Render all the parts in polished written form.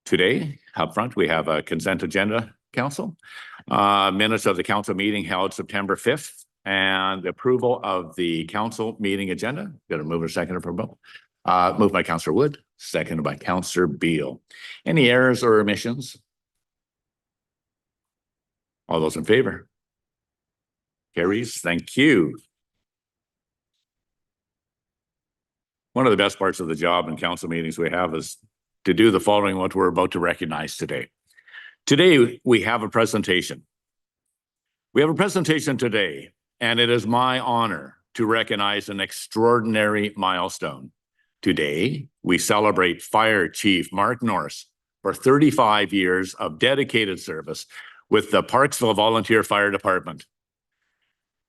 Today, up front, we have a consent agenda, council. Minutes of the council meeting held September 5th and the approval of the council meeting agenda. Got a mover, a seconder for both. Moved by Councillor Wood, seconded by Councillor Beale. Any errors or omissions? All those in favor? Carries. Thank you. One of the best parts of the job in council meetings we have is to do the following, what we're about to recognize today. Today, we have a presentation. We have a presentation today, and it is my honor to recognize an extraordinary milestone. Today, we celebrate Fire Chief Mark Norris for 35 years of dedicated service with the Parksville Volunteer Fire Department.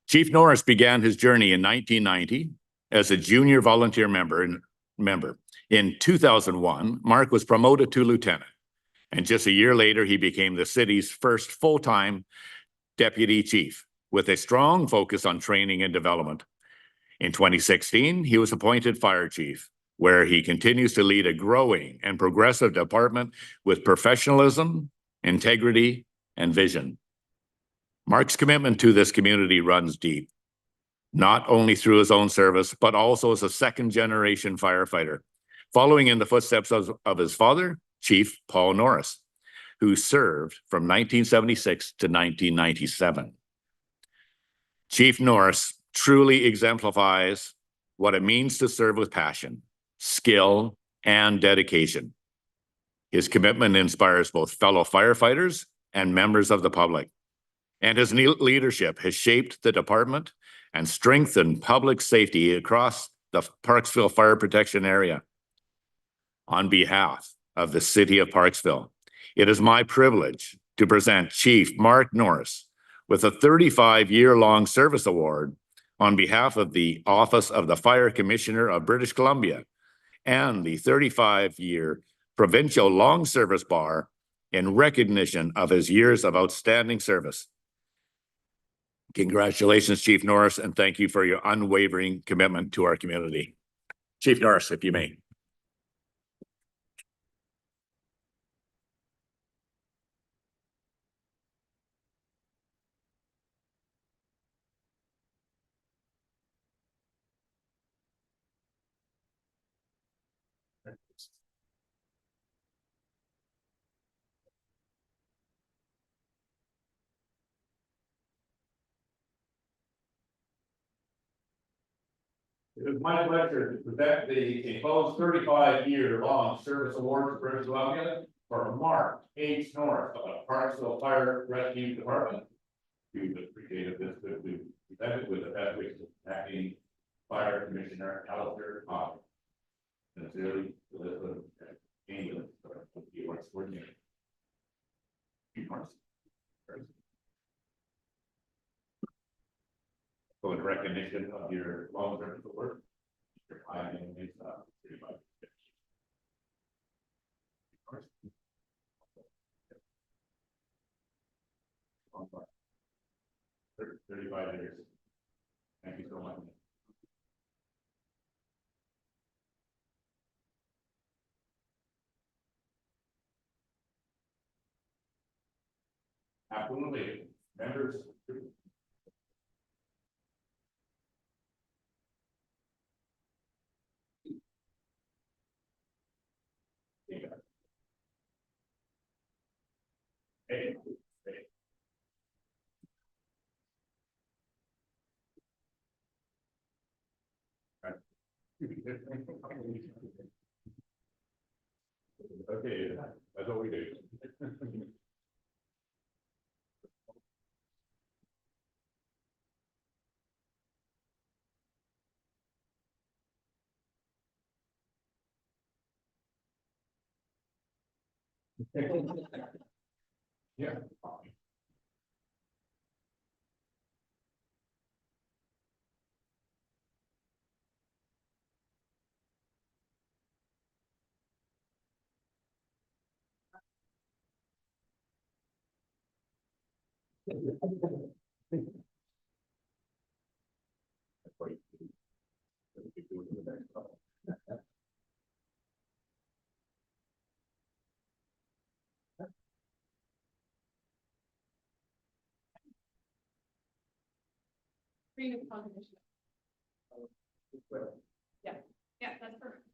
Chief Norris began his journey in 1990 as a junior volunteer member. In 2001, Mark was promoted to lieutenant, and just a year later, he became the city's first full-time deputy chief with a strong focus on training and development. In 2016, he was appointed fire chief, where he continues to lead a growing and progressive department with professionalism, integrity, and vision. Mark's commitment to this community runs deep, not only through his own service, but also as a second-generation firefighter, following in the footsteps of his father, Chief Paul Norris, who served from 1976 to 1997. Chief Norris truly exemplifies what it means to serve with passion, skill, and dedication. His commitment inspires both fellow firefighters and members of the public, and his leadership has shaped the department and strengthened public safety across the Parksville Fire Protection Area. On behalf of the City of Parksville, it is my privilege to present Chief Mark Norris with a 35-year-long service award on behalf of the Office of the Fire Commissioner of British Columbia and the 35-year Provincial Long Service Bar in recognition of his years of outstanding service. Congratulations, Chief Norris, and thank you for your unwavering commitment to our community. Chief Norris, if you may. It is my pleasure to present the enclosed 35-year-long service award to British Columbia for Mark H. Norris of the Parksville Fire Rescue Department. We would appreciate this to be presented with the best wishes of Acting Fire Commissioner Alistair Cobb. Sincerely, Elizabeth England, the awards coordinator. So in recognition of your long service award, your high name is 35 years. Thank you so much. Absolutely. Members. Hey. Okay, that's what we do. Yeah. Yeah, that's perfect.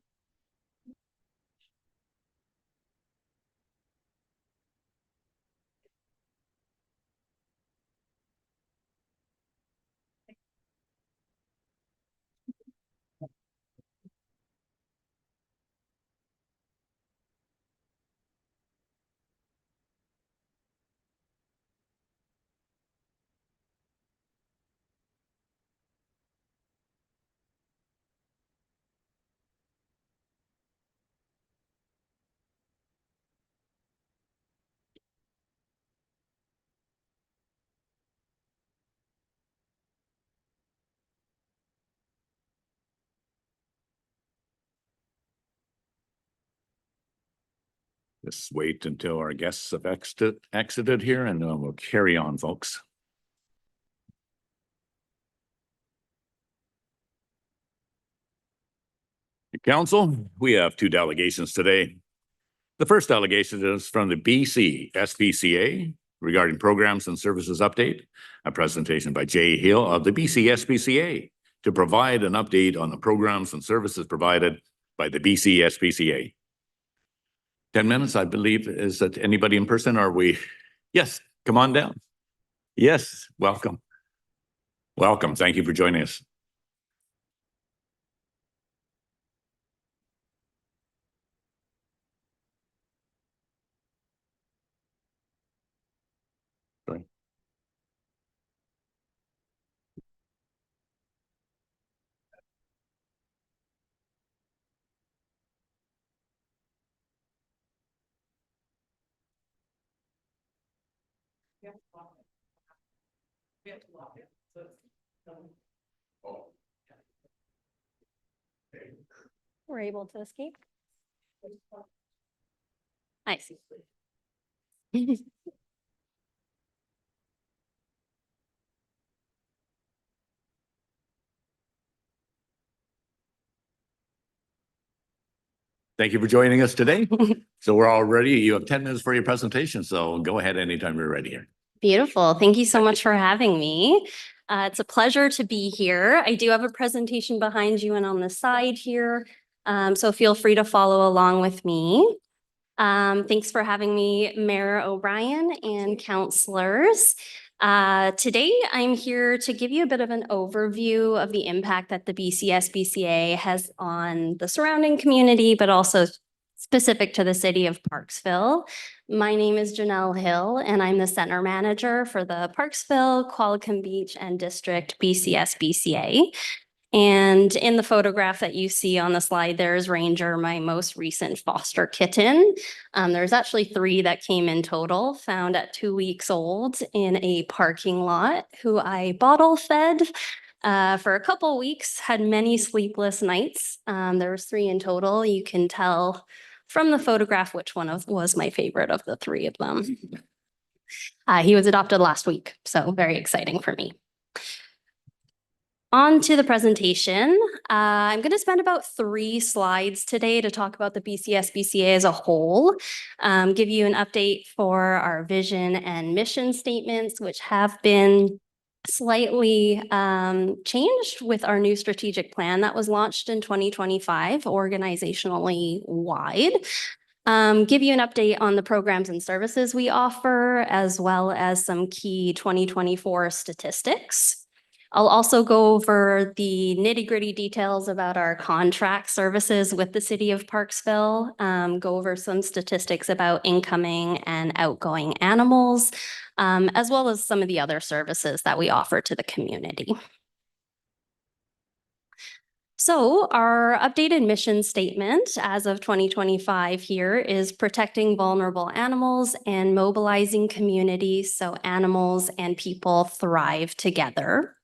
Just wait until our guests have exited here and then we'll carry on, folks. Council, we have two delegations today. The first delegation is from the BC SPCA regarding programs and services update, a presentation by Jay Hill of the BC SPCA to provide an update on the programs and services provided by the BC SPCA. 10 minutes, I believe. Is that anybody in person? Are we? Yes, come on down. Yes, welcome. Welcome. Thank you for joining us. Sorry. We're able to escape. I see. Thank you for joining us today. So we're all ready. You have 10 minutes for your presentation, so go ahead anytime you're ready here. Beautiful. Thank you so much for having me. It's a pleasure to be here. I do have a presentation behind you and on the side here. So feel free to follow along with me. Thanks for having me, Mayor O'Brien and councillors. Today, I'm here to give you a bit of an overview of the impact that the BC SPCA has on the surrounding community, but also specific to the city of Parksville. My name is Janelle Hill, and I'm the center manager for the Parksville, Qualicum Beach, and District BC SPCA. And in the photograph that you see on the slide, there's Ranger, my most recent foster kitten. There's actually 3 that came in total, found at 2 weeks old in a parking lot, who I bottle fed for a couple weeks, had many sleepless nights. There was 3 in total. You can tell from the photograph which one was my favorite of the 3 of them. He was adopted last week, so very exciting for me. On to the presentation. I'm going to spend about 3 slides today to talk about the BC SPCA as a whole, give you an update for our vision and mission statements, which have been slightly changed with our new strategic plan that was launched in 2025, organizationally wide. Give you an update on the programs and services we offer, as well as some key 2024 statistics. I'll also go over the nitty-gritty details about our contract services with the city of Parksville, go over some statistics about incoming and outgoing animals, as well as some of the other services that we offer to the community. So our updated mission statement as of 2025 here is protecting vulnerable animals and mobilizing communities so animals and people thrive together.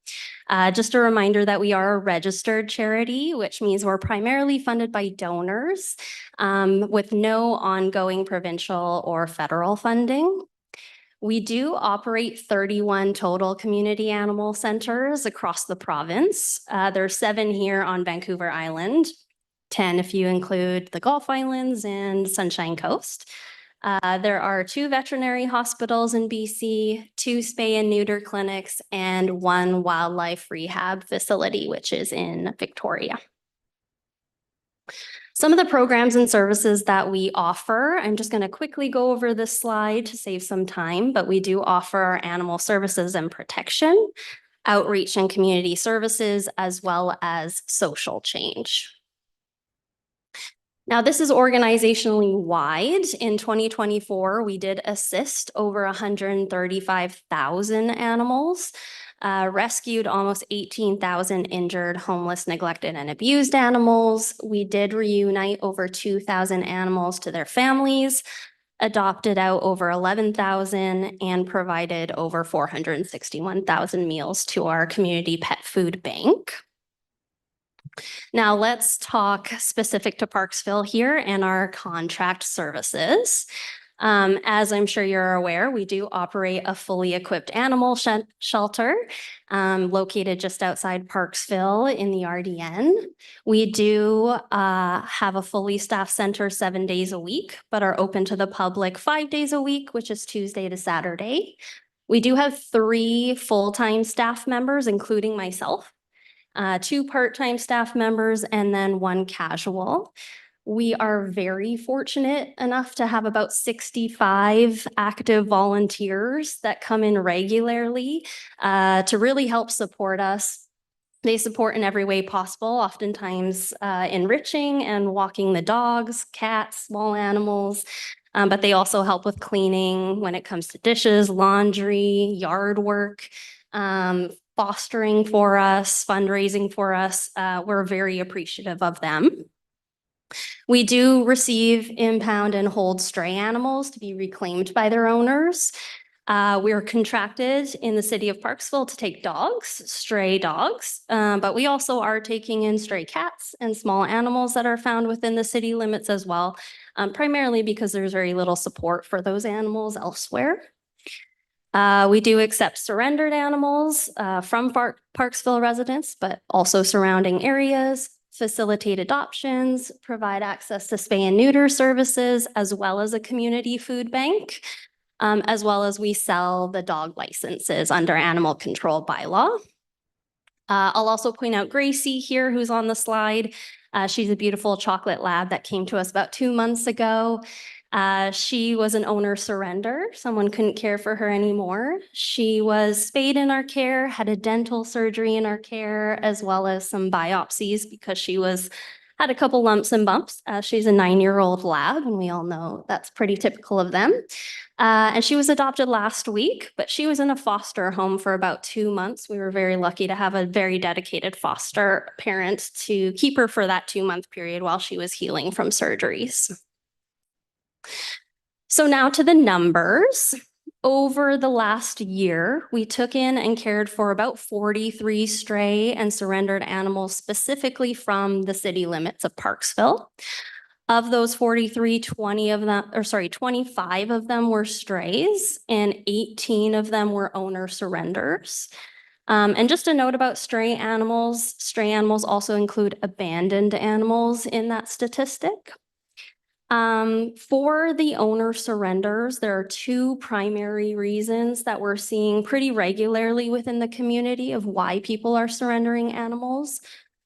Just a reminder that we are a registered charity, which means we're primarily funded by donors with no ongoing provincial or federal funding. We do operate 31 total community animal centers across the province. There's 7 here on Vancouver Island, 10 if you include the Gulf Islands and Sunshine Coast. There are 2 veterinary hospitals in BC, 2 spay and neuter clinics, and 1 wildlife rehab facility, which is in Victoria. Some of the programs and services that we offer, I'm just going to quickly go over this slide to save some time, but we do offer animal services and protection, outreach and community services, as well as social change. Now, this is organizationally wide. In 2024, we did assist over 135,000 animals, rescued almost 18,000 injured, homeless, neglected, and abused animals. We did reunite over 2,000 animals to their families, adopted out over 11,000, and provided over 461,000 meals to our community pet food bank. Now let's talk specific to Parksville here and our contract services. As I'm sure you're aware, we do operate a fully equipped animal shelter located just outside Parksville in the RDN. We do have a fully staffed center 7 days a week, but are open to the public 5 days a week, which is Tuesday to Saturday. We do have 3 full-time staff members, including myself. 2 part-time staff members, and then 1 casual. We are very fortunate enough to have about 65 active volunteers that come in regularly to really help support us. They support in every way possible, oftentimes enriching and walking the dogs, cats, small animals, but they also help with cleaning when it comes to dishes, laundry, yard work, fostering for us, fundraising for us. We're very appreciative of them. We do receive, impound, and hold stray animals to be reclaimed by their owners. We're contracted in the city of Parksville to take dogs, stray dogs, but we also are taking in stray cats and small animals that are found within the city limits as well, primarily because there's very little support for those animals elsewhere. We do accept surrendered animals from Parksville residents, but also surrounding areas, facilitate adoptions, provide access to spay and neuter services, as well as a community food bank, as well as we sell the dog licenses under animal control bylaw. I'll also point out Gracie here, who's on the slide. She's a beautiful chocolate lab that came to us about 2 months ago. She was an owner surrender. Someone couldn't care for her anymore. She was spayed in our care, had a dental surgery in our care, as well as some biopsies because she had a couple lumps and bumps. She's a 9-year-old lab, and we all know that's pretty typical of them. And she was adopted last week, but she was in a foster home for about 2 months. We were very lucky to have a very dedicated foster parent to keep her for that 2-month period while she was healing from surgeries. So now to the numbers. Over the last year, we took in and cared for about 43 stray and surrendered animals specifically from the city limits of Parksville. Of those 43, 25 of them were strays and 18 of them were owner surrenders. And just a note about stray animals also include abandoned animals in that statistic. For the owner surrenders, there are 2 primary reasons that we're seeing pretty regularly within the community of why people are surrendering animals.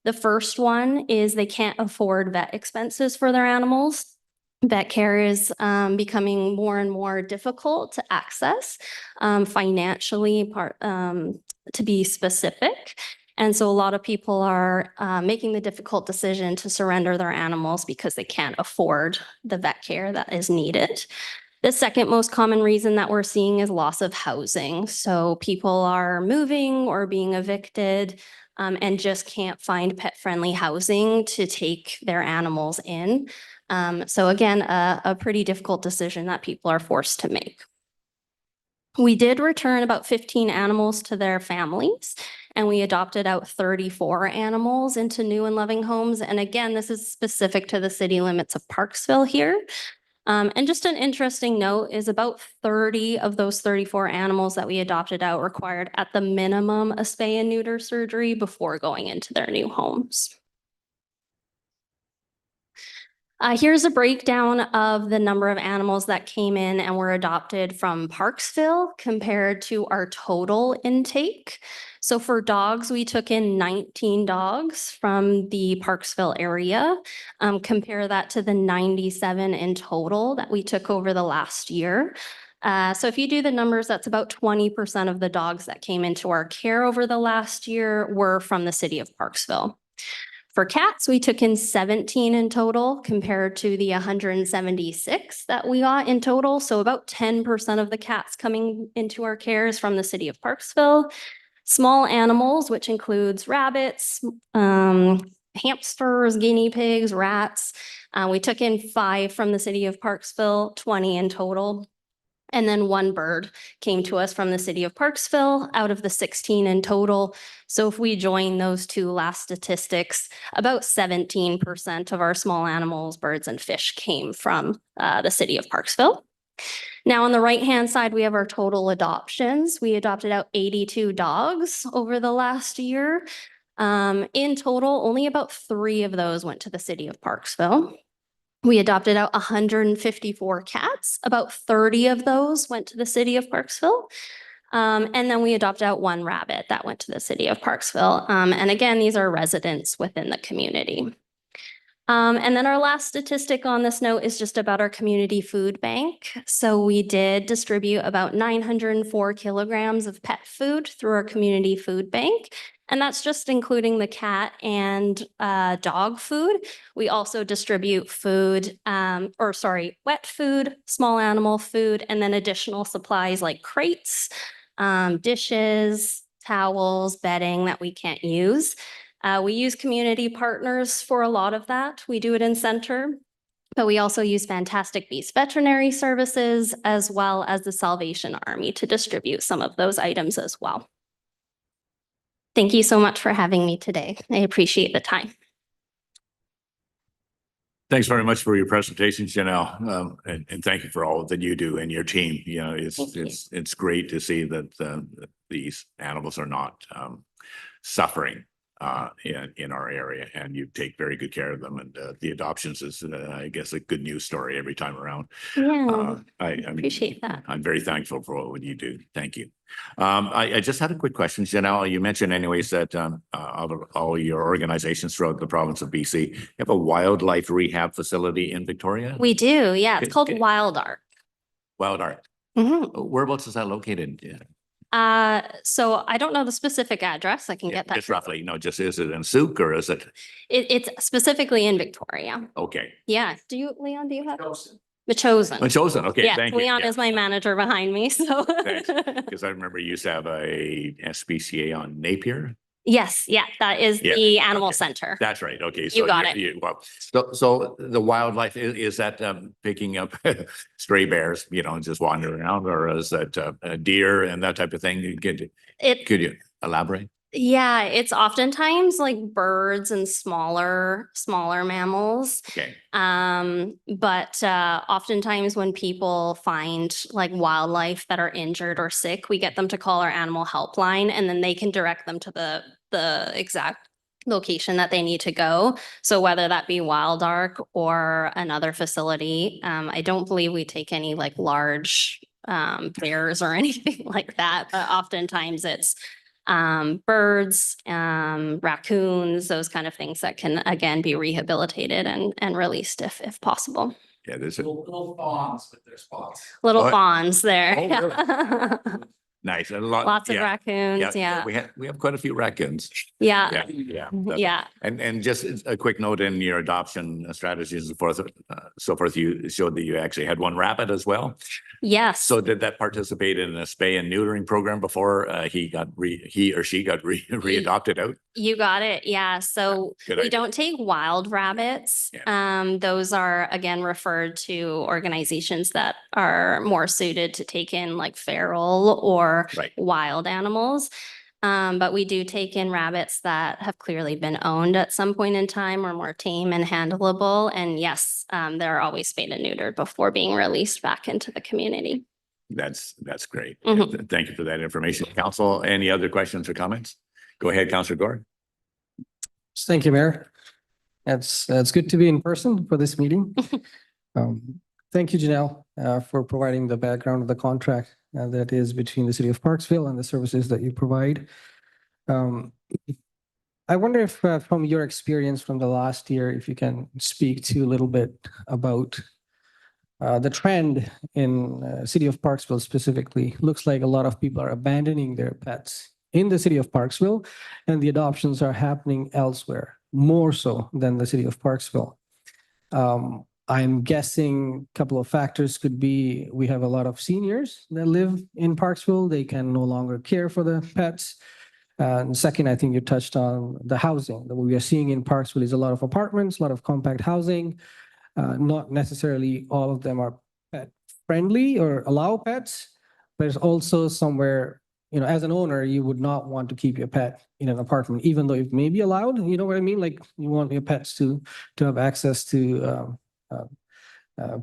The first one is they can't afford vet expenses for their animals. Vet care is becoming more and more difficult to access financially, to be specific. And so a lot of people are making the difficult decision to surrender their animals because they can't afford the vet care that is needed. The second most common reason that we're seeing is loss of housing. So people are moving or being evicted and just can't find pet-friendly housing to take their animals in. So again, a pretty difficult decision that people are forced to make. We did return about 15 animals to their families, and we adopted out 34 animals into new and loving homes. And again, this is specific to the city limits of Parksville here. And just an interesting note is about 30 of those 34 animals that we adopted out required at the minimum a spay and neuter surgery before going into their new homes. Here's a breakdown of the number of animals that came in and were adopted from Parksville compared to our total intake. So for dogs, we took in 19 dogs from the Parksville area. Compare that to the 97 in total that we took over the last year. So if you do the numbers, that's about 20% of the dogs that came into our care over the last year were from the city of Parksville. For cats, we took in 17 in total compared to the 176 that we got in total. So about 10% of the cats coming into our care is from the city of Parksville. Small animals, which includes rabbits, hamsters, guinea pigs, rats. We took in 5 from the city of Parksville, 20 in total. And then 1 bird came to us from the city of Parksville out of the 16 in total. So if we join those 2 last statistics, about 17% of our small animals, birds and fish came from the city of Parksville. Now on the right-hand side, we have our total adoptions. We adopted out 82 dogs over the last year. In total, only about 3 of those went to the city of Parksville. We adopted out 154 cats. About 30 of those went to the city of Parksville. And then we adopted out 1 rabbit that went to the city of Parksville. And again, these are residents within the community. And then our last statistic on this note is just about our community food bank. So we did distribute about 904 kilograms of pet food through our community food bank. And that's just including the cat and dog food. We also distribute food, wet food, small animal food, and then additional supplies like crates, dishes, towels, bedding that we can't use. We use community partners for a lot of that. We do it in center, but we also use Fantastic Beasts Veterinary Services as well as the Salvation Army to distribute some of those items as well. Thank you so much for having me today. I appreciate the time. Thanks very much for your presentation, Janelle, and thank you for all that you do and your team. You know, it's great to see that these animals are not suffering in our area, and you take very good care of them. And the adoptions is, I guess, a good news story every time around. Yeah, I appreciate that. I'm very thankful for what you do. Thank you. I just had a quick question, Janelle. You mentioned anyways that all your organizations throughout the province of BC have a wildlife rehab facility in Victoria? We do, yeah. It's called Okay. Wild Ark. Wild Art. Mhm. Whereabouts is that located? Yeah. So I don't know the specific address. I can get that. Just roughly, just is it in Souk or is it? It's specifically in Victoria. Okay. Yeah. Leon, do you have? Machosen. Chosen. Okay, Yeah, thank you. Leon is my manager behind me, so. Thanks. Because I remember you used to have a SPCA on Napier. Yes, yeah, that is Yeah, the animal okay. center. That's right. Okay. You got it. So the wildlife, is that picking up stray bears, just wandering around, or is that deer and that type of thing? Could you elaborate? Yeah, it's oftentimes like birds and smaller mammals. Okay. But oftentimes when people find like wildlife that are injured or sick, we get them to call our animal helpline, and then they can direct them to the exact location that they need to go. So whether that be Wild Ark or another facility, I don't believe we take any like large bears or anything like that, but oftentimes it's birds, raccoons, those kind of things that can again be rehabilitated and released if possible. Yeah, there's Little fawns with their spots. Little Oh, fawns there. oh, nice. And a lot. Lots of yeah, raccoons, yeah. We have quite a few raccoons. Yeah, Yeah. yeah. And just a quick note in your adoption strategies and so forth, you showed that you actually had 1 rabbit as well. Yes. So did that participate in a spay and neutering program before he or she got readopted out? You got it. Yeah. So Good we idea. don't take wild rabbits. Those are again referred to organizations that are more suited to take in like feral or Right. wild animals. But we do take in rabbits that have clearly been owned at some point in time or more tame and handleable. And yes, they're always spayed and neutered before being released back into the community. That's great. Mhm. Thank you for that information. Council, any other questions or comments? Go ahead, Councillor Gore. Thank you, Mayor. It's good to be in person for this meeting. Thank you, Janelle, for providing the background of the contract that is between the city of Parksville and the services that you provide. Um, I wonder if, from your experience from the last year, if you can speak to a little bit about the trend in city of Parksville specifically. Looks like a lot of people are abandoning their pets in the city of Parksville, and the adoptions are happening elsewhere, more so than the city of Parksville. I'm guessing a couple of factors could be we have a lot of seniors that live in Parksville. They can no longer care for the pets. And second, I think you touched on the housing. What we are seeing in Parksville is a lot of apartments, a lot of compact housing. Not necessarily all of them are pet friendly or allow pets, but it's also somewhere, as an owner, you would not want to keep your pet in an apartment, even though it may be allowed, you know what I mean? Like you want your pets to have access to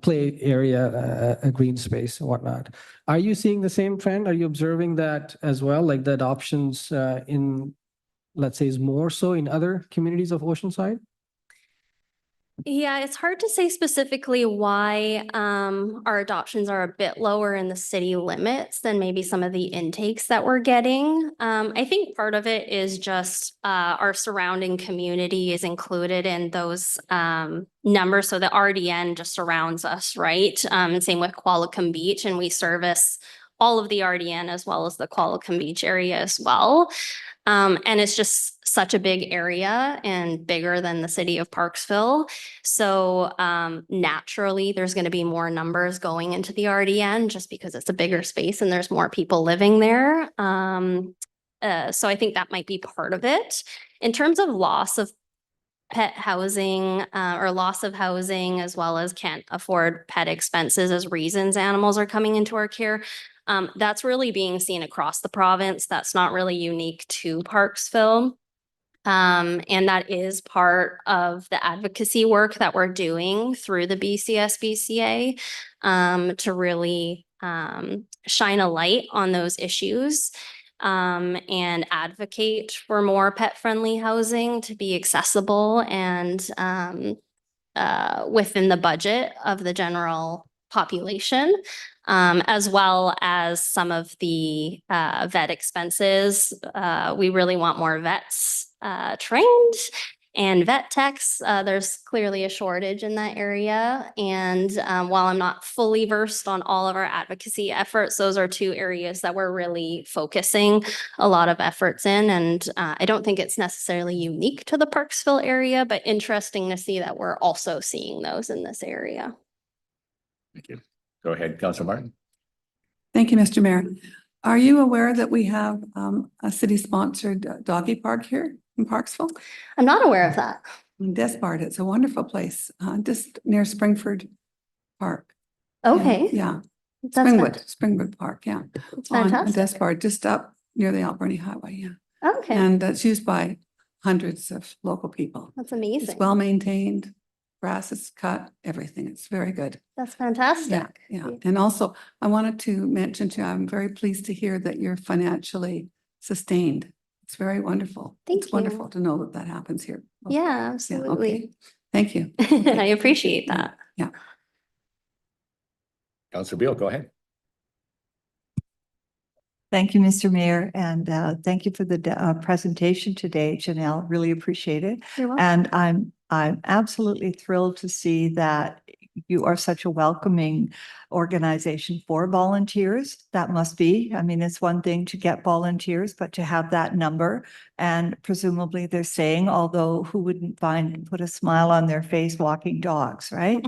play area, a green space and whatnot. Are you seeing the same trend? Are you observing that as well? Like the adoptions in, let's say, is more so in other communities of Oceanside? Yeah, it's hard to say specifically why our adoptions are a bit lower in the city limits than maybe some of the intakes that we're getting. I think part of it is just our surrounding community is included in those numbers. So the RDN just surrounds us, right? And same with Qualicum Beach, and we service all of the RDN as well as the Qualicum Beach area as well. And it's just such a big area and bigger than the city of Parksville. So naturally, there's going to be more numbers going into the RDN just because it's a bigger space and there's more people living there. So I think that might be part of it. In terms of loss of pet housing or loss of housing, as well as can't afford pet expenses as reasons animals are coming into our care, that's really being seen across the province. That's not really unique to Parksville. And that is part of the advocacy work that we're doing through the BCSBCA to really shine a light on those issues and advocate for more pet-friendly housing to be accessible and within the budget of the general population, as well as some of the vet expenses. We really want more vets trained and vet techs. There's clearly a shortage in that area. And while I'm not fully versed on all of our advocacy efforts, those are two areas that we're really focusing a lot of efforts in. And I don't think it's necessarily unique to the Parksville area, but interesting to see that we're also seeing those in this area. Thank you. Go ahead, Councilor Martin. Thank you, Mr. Mayor. Are you aware that we have a city-sponsored doggy park here in Parksville? I'm not aware of that. In Despard, it's a wonderful place, just near Springford Park. Okay. Yeah, That's Springwood Park, yeah. That's On fantastic. Despard, just up near the Alberni Highway, yeah. Okay, And it's used by hundreds of local people. that's It's amazing. well maintained, grass is cut, everything. It's very good. That's Yeah, fantastic. yeah. And also, I wanted to mention to you, I'm very pleased to hear that you're financially sustained. It's very wonderful. Thank It's wonderful you. to know that that happens here. Yeah, Yeah, absolutely. okay. Thank you. I appreciate that. Yeah. Councilor Beal, go ahead. Thank you, Mr. Mayor, and thank you for the presentation today, Janelle. Really appreciate it. You're welcome. And I'm absolutely thrilled to see that you are such a welcoming organization for volunteers. That must be. I mean, it's one thing to get volunteers, but to have that number, and presumably they're saying, although who wouldn't put a smile on their face walking dogs, right?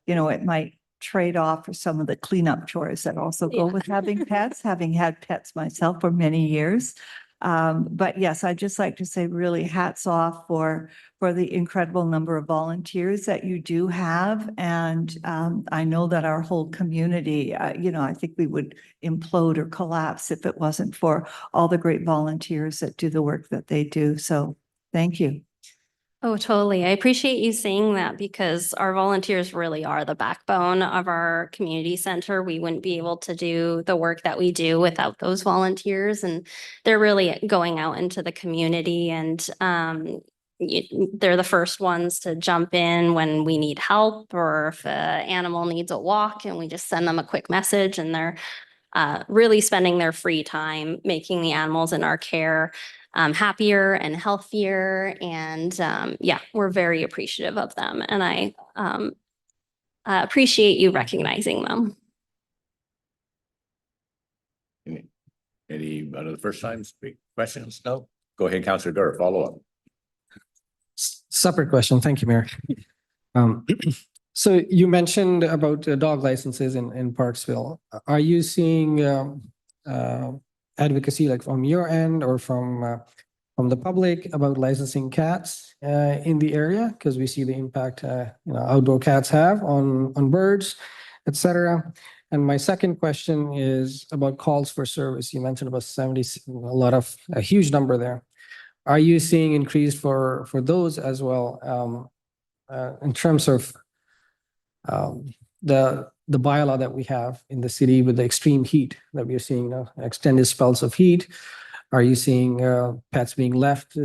It might trade off for some of the cleanup chores that also go Yeah. with having pets, having had pets myself for many years. But yes, I'd just like to say really hats off for the incredible number of volunteers that you do have. And I know that our whole community, I think we would implode or collapse if it wasn't for all the great volunteers that do the work that they do. So thank you. Oh, totally. I appreciate you saying that because our volunteers really are the backbone of our community center. We wouldn't be able to do the work that we do without those volunteers, and they're really going out into the community and they're the first ones to jump in when we need help or if an animal needs a walk and we just send them a quick message and they're really spending their free time making the animals in our care happier and healthier. And yeah, we're very appreciative of them. And I appreciate you recognizing them. Any of the first time speak questions? No? Go ahead, Councillor Gur, follow up. Separate question. Thank you, Mayor. So you mentioned about dog licenses in Parksville. Are you seeing advocacy like from your end or from the public about licensing cats in the area? Because we see the impact outdoor cats have on birds, etc. And my second question is about calls for service. You mentioned about 70, a huge number there. Are you seeing increase for those as well in terms of the bylaw that we have in the city with the extreme heat that we are seeing, extended spells of heat? Are you seeing pets being left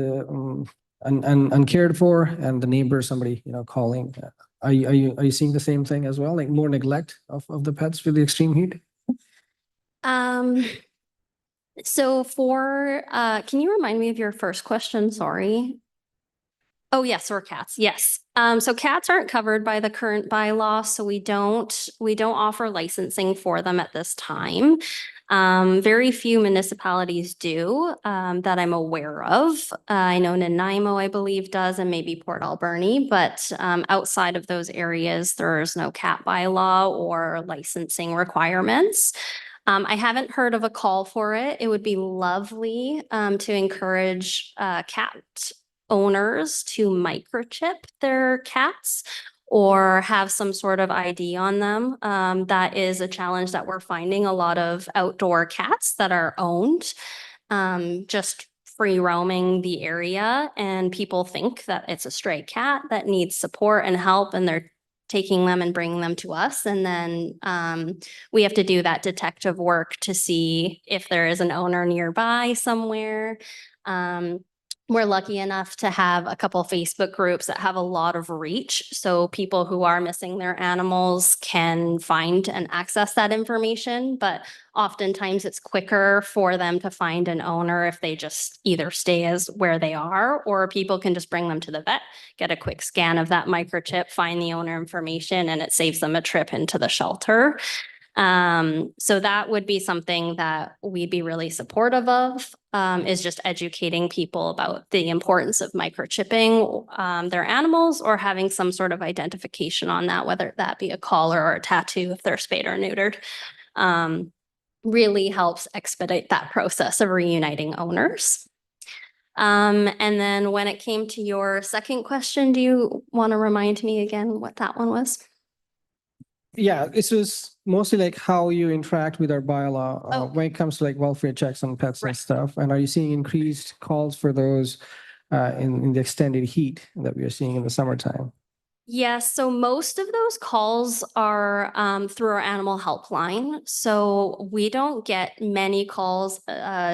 uncared for and the neighbor, somebody, calling? Are you seeing the same thing as well, like more neglect of the pets with the extreme heat? So for, can you remind me of your first question? Sorry. Oh, yes, or cats. Yes. So cats aren't covered by the current bylaw, so we don't offer licensing for them at this time. Very few municipalities do, that I'm aware of. I know Nanaimo, I believe, does, and maybe Port Alberni, but outside of those areas, there's no cat bylaw or licensing requirements. I haven't heard of a call for it. It would be lovely to encourage cat owners to microchip their cats or have some sort of ID on them. That is a challenge that we're finding. A lot of outdoor cats that are owned, just free roaming the area, and people think that it's a stray cat that needs support and help, and they're taking them and bringing them to us. And then we have to do that detective work to see if there is an owner nearby somewhere. We're lucky enough to have a couple Facebook groups that have a lot of reach. So people who are missing their animals can find and access that information. But oftentimes it's quicker for them to find an owner if they just either stay as where they are, or people can just bring them to the vet, get a quick scan of that microchip, find the owner information, and it saves them a trip into the shelter. So that would be something that we'd be really supportive of, is just educating people about the importance of microchipping their animals or having some sort of identification on that, whether that be a collar or a tattoo if they're spayed or neutered. Really helps expedite that process of reuniting owners. And then when it came to your second question, do you want to remind me again what that one was? Yeah, this is mostly like how you interact with our bylaw Oh. when it comes to like welfare checks on pets and Right. stuff. And are you seeing increased calls for those in the extended heat that we are seeing in the summertime? Yes, so most of those calls are through our animal helpline. So we don't get many calls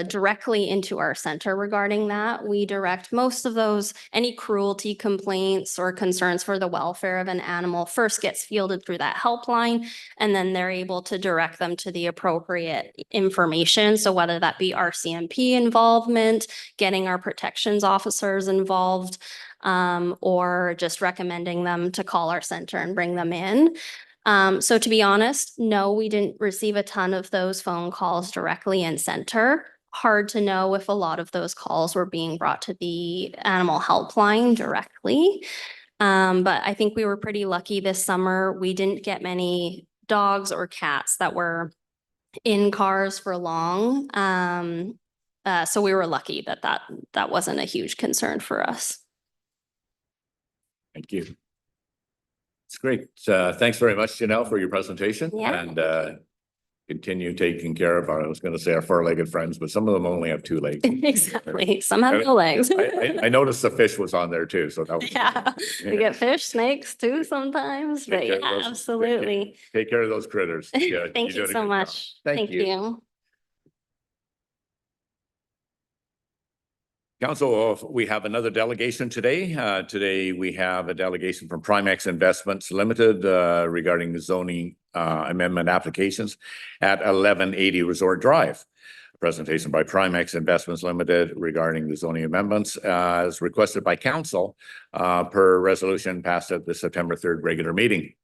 directly into our center regarding that. We direct most of those, any cruelty complaints or concerns for the welfare of an animal first gets fielded through that helpline, and then they're able to direct them to the appropriate information. So whether that be RCMP involvement, getting our protections officers involved, or just recommending them to call our center and bring them in. So to be honest, no, we didn't receive a ton of those phone calls directly in center. Hard to know if a lot of those calls were being brought to the animal helpline directly. But I think we were pretty lucky this summer. We didn't get many dogs or cats that were in cars for long. So we were lucky that wasn't a huge concern for us. Thank you. It's great. Thanks very much, Janelle, for your presentation. Yeah. And continue taking care of I was going to say our four-legged friends, but some of them only have two legs. Exactly. Some have no legs. I noticed the fish was on there too, so that was. Yeah, we get fish, snakes too sometimes, but Take care yeah, of those- absolutely. Take care of those critters. Yeah, Thank you're you doing a so good job. much. Thank you. Council, we have another delegation today. Today we have a delegation from Primex Investments Limited regarding the zoning amendment applications at 1180 Resort Drive. A presentation by Primex Investments Limited regarding the zoning amendments as requested by council per resolution passed at the September 3rd regular meeting.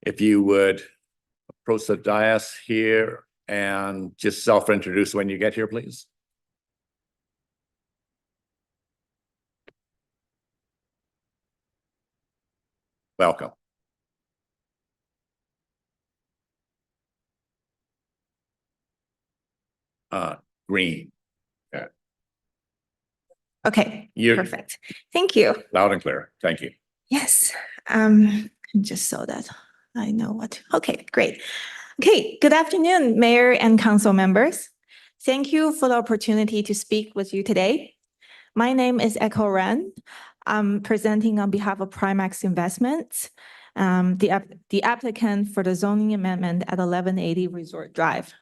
If you would approach the dais here and just self-introduce when you get here, please. Welcome. Green, Okay, you're perfect. Thank you. loud and clear. Thank you. Yes, just so that I know what, okay, great. Okay, good afternoon, Mayor and council members. Thank you for the opportunity to speak with you today. My name is Echo Ren. I'm presenting on behalf of Primex Investments, the applicant for the zoning amendment at 1180 Resort Drive.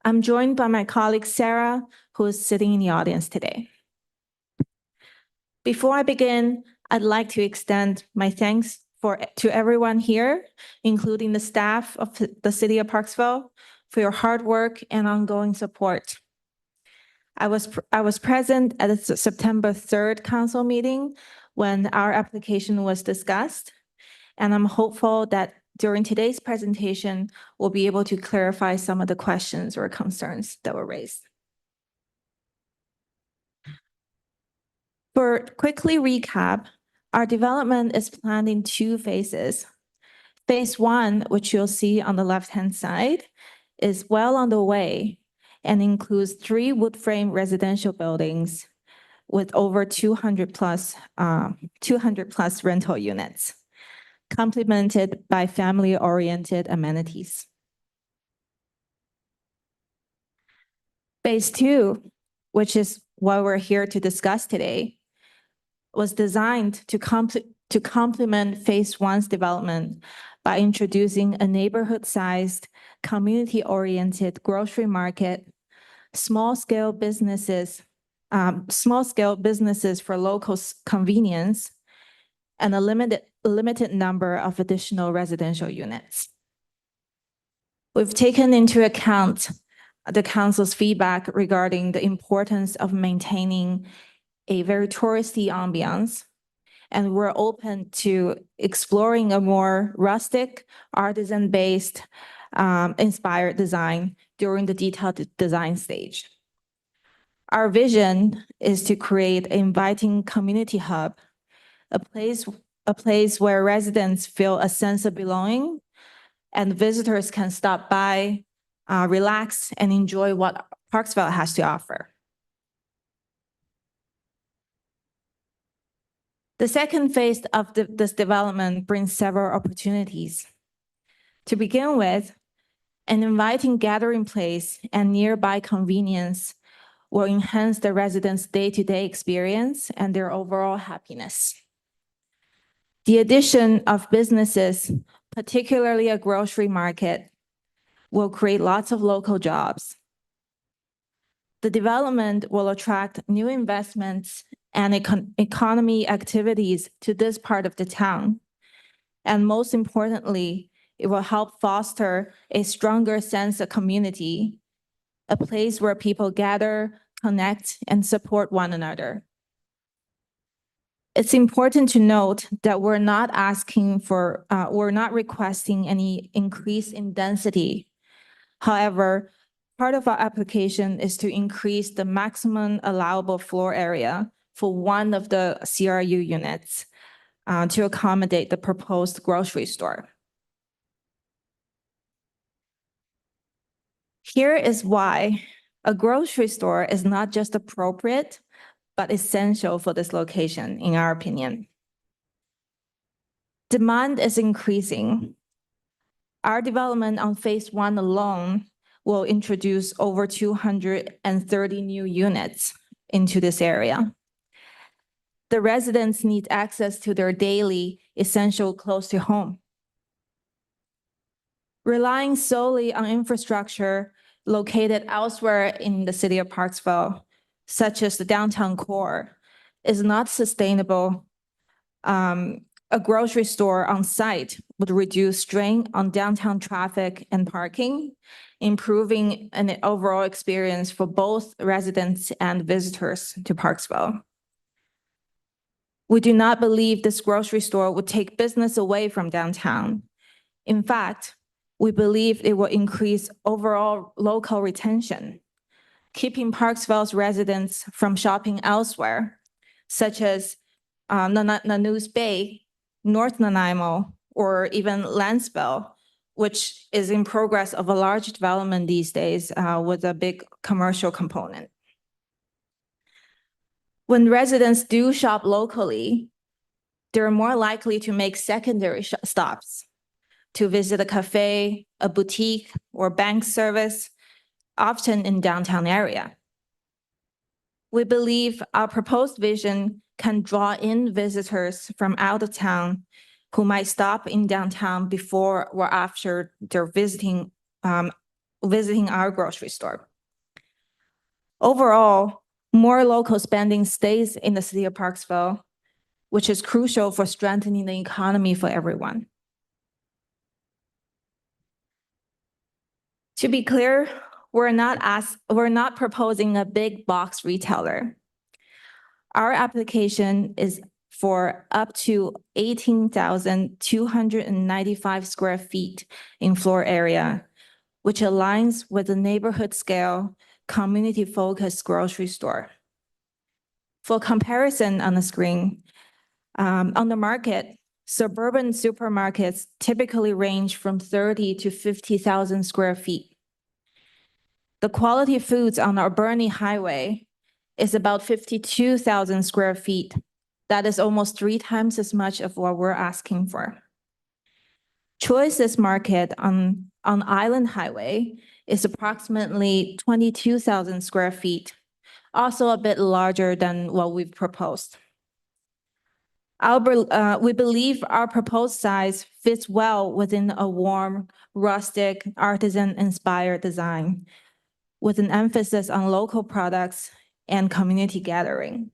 I'm joined by my colleague Sarah, who is sitting in the audience today. Before I begin, I'd like to extend my thanks to everyone here, including the staff of the City of Parksville, for your hard work and ongoing support. I was present at the September 3rd council meeting when our application was discussed, and I'm hopeful that during today's presentation, we'll be able to clarify some of the questions or concerns that were raised. For quickly recap, our development is planned in 2 phases. Phase 1, which you'll see on the left-hand side, is well on the way and includes 3 wood frame residential buildings with over 200 plus rental units, complemented by family-oriented amenities. Phase 2, which is what we're here to discuss today, was designed to complement Phase 1's development by introducing a neighborhood-sized, community-oriented grocery market, small-scale businesses for local convenience, and a limited number of additional residential units. We've taken into account the council's feedback regarding the importance of maintaining a very touristy ambiance, and we're open to exploring a more rustic, artisan-based, inspired design during the detailed design stage. Our vision is to create an inviting community hub, a place where residents feel a sense of belonging and visitors can stop by, relax, and enjoy what Parksville has to offer. The second phase of this development brings several opportunities. To begin with, an inviting gathering place and nearby convenience will enhance the residents' day-to-day experience and their overall happiness. The addition of businesses, particularly a grocery market, will create lots of local jobs. The development will attract new investments and economy activities to this part of the town. And most importantly, it will help foster a stronger sense of community, a place where people gather, connect, and support one another. It's important to note that we're not requesting any increase in density. However, part of our application is to increase the maximum allowable floor area for one of the CRU units to accommodate the proposed grocery store. Here is why a grocery store is not just appropriate, but essential for this location, in our opinion. Demand is increasing. Our development on Phase 1 alone will introduce over 230 new units into this area. The residents need access to their daily essential close to home. Relying solely on infrastructure located elsewhere in the city of Parksville such as the downtown core, is not sustainable. A grocery store on site would reduce strain on downtown traffic and parking, improving an overall experience for both residents and visitors to Parksville. We do not believe this grocery store would take business away from downtown. In fact, we believe it will increase overall local retention, keeping Parksville's residents from shopping elsewhere, such as Nanoose Bay, North Nanaimo, or even Lansville, which is in progress of a large development these days with a big commercial component. When residents do shop locally, they're more likely to make secondary stops to visit a cafe, a boutique, or bank service, often in downtown area. We believe our proposed vision can draw in visitors from out of town who might stop in downtown before or after they're visiting our grocery store. Overall, more local spending stays in the city of Parksville, which is crucial for strengthening the economy for everyone. To be clear, we're not proposing a big box retailer. Our application is for up to 18,295 square feet in floor area, which aligns with the neighborhood scale, community-focused grocery store. For comparison on the screen, on the market, suburban supermarkets typically range from 30 to 50,000 square feet. The Quality Foods on our Bernie Highway is about 52,000 square feet. That is almost 3 times as much of what we're asking for. Choices Market on Island Highway is approximately 22,000 square feet, also a bit larger than what we've proposed. We believe our proposed size fits well within a warm, rustic, artisan-inspired design, with an emphasis on local products and community gathering.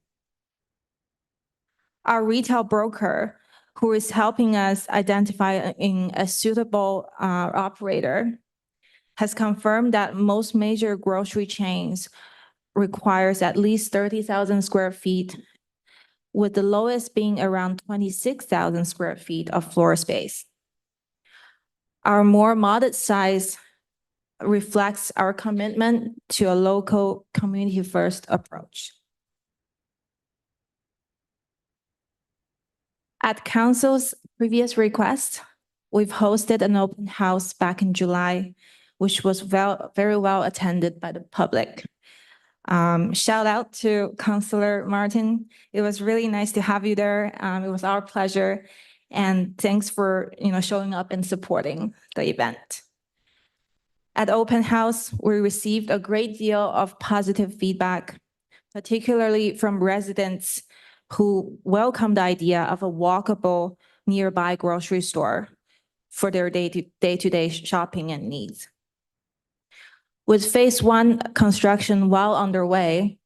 Our retail broker, who is helping us identify a suitable operator, has confirmed that most major grocery chains requires at least 30,000 square feet, with the lowest being around 26,000 square feet of floor space. Our more modest size reflects our commitment to a local community-first approach. At council's previous request, we've hosted an open house back in July, which was very well attended by the public. Shout out to Councillor Martin. It was really nice to have you there. It was our pleasure. And thanks for showing up and supporting the event. At open house, we received a great deal of positive feedback, particularly from residents who welcomed the idea of a walkable nearby grocery store for their day-to-day shopping and needs. With phase 1 construction well underway,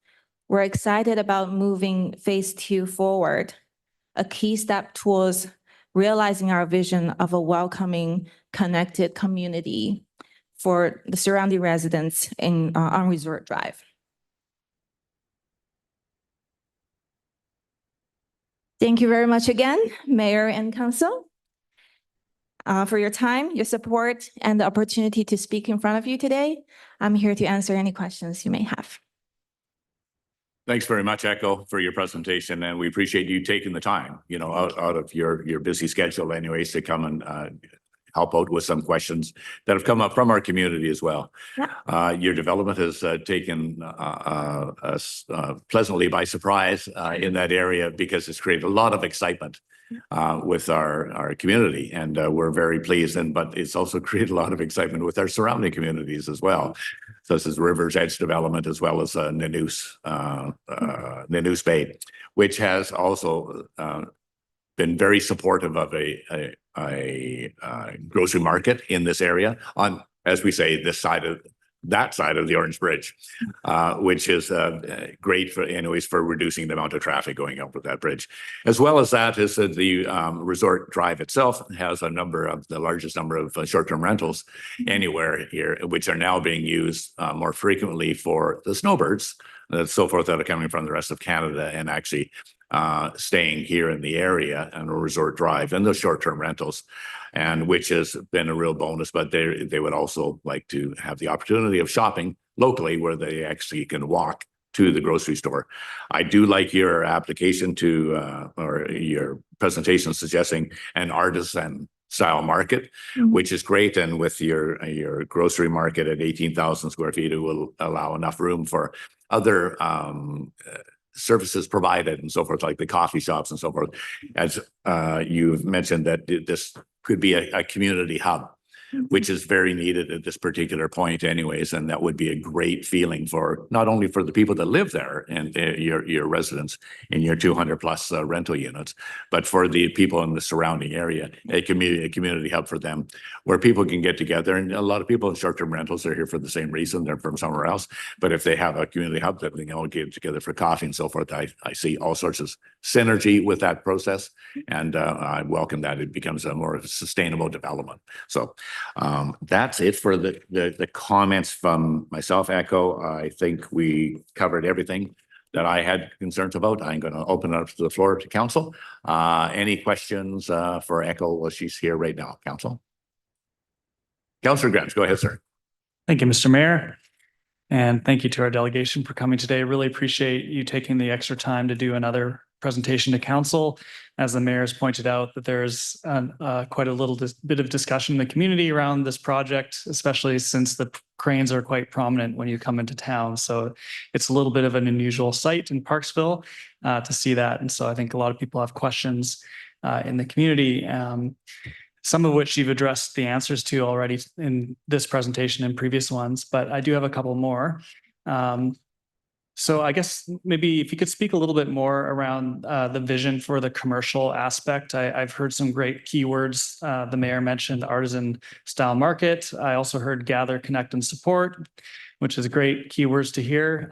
we're excited about moving phase 2 forward, a key step towards realizing our vision of a welcoming, connected community for the surrounding residents on Resort Drive. Thank you very much again, Mayor and Council, for your time, your support, and the opportunity to speak in front of you today. I'm here to answer any questions you may have. Thanks very much, Echo, for your presentation, and we appreciate you taking the time, out of your busy schedule anyways, to come and help out with some questions that have come up from our community as well. Yeah. Your development has taken us pleasantly by surprise in that area, because it's created a lot of excitement with our community, and we're very pleased. But it's also created a lot of excitement with our surrounding communities as well, such as River's Edge development, as well as Nanoose Bay, which has also been very supportive of a grocery market in this area on, as we say, this side of that side of the Orange Bridge, which is great for anyways for reducing the amount of traffic going up with that bridge. As well as that is that the Resort Drive itself has the largest number of short-term rentals anywhere here, which are now being used more frequently for the snowbirds and so forth that are coming from the rest of Canada and actually staying here in the area and a Resort Drive and those short-term rentals, and which has been a real bonus. But they would also like to have the opportunity of shopping locally where they actually can walk to the grocery store. I do like your application to or your presentation suggesting an artisan style market, which is great. And with your grocery market at 18,000 square feet, it will allow enough room for other services provided and so forth, like the coffee shops and so forth. As you've mentioned that this could be a community hub, which is very needed at this particular point anyways. And that would be a great feeling for not only for the people that live there and your residents in your 200 plus rental units, but for the people in the surrounding area, a community hub for them where people can get together. And a lot of people in short-term rentals are here for the same reason. They're from somewhere else. But if they have a community hub that they can all get together for coffee and so forth, I see all sorts of synergy with that process. And I welcome that. It becomes a more sustainable development. So that's it for the comments from myself, Echo. I think we covered everything that I had concerns about. I'm going to open it up to the floor to council. Any questions for Echo? Well, she's here right now. Council. Councillor Grimes, go ahead, sir. Thank you, Mr. Mayor. And thank you to our delegation for coming today. Really appreciate you taking the extra time to do another presentation to council. As the mayor has pointed out, that there's quite a little bit of discussion in the community around this project, especially since the cranes are quite prominent when you come into town. So it's a little bit of an unusual sight in Parksville to see that. And so I think a lot of people have questions in the community, some of which you've addressed the answers to already in this presentation and previous ones, but I do have a couple more. So I guess maybe if you could speak a little bit more around the vision for the commercial aspect. I've heard some great keywords. The mayor mentioned artisan style market. I also heard gather, connect, and support, which is great keywords to hear.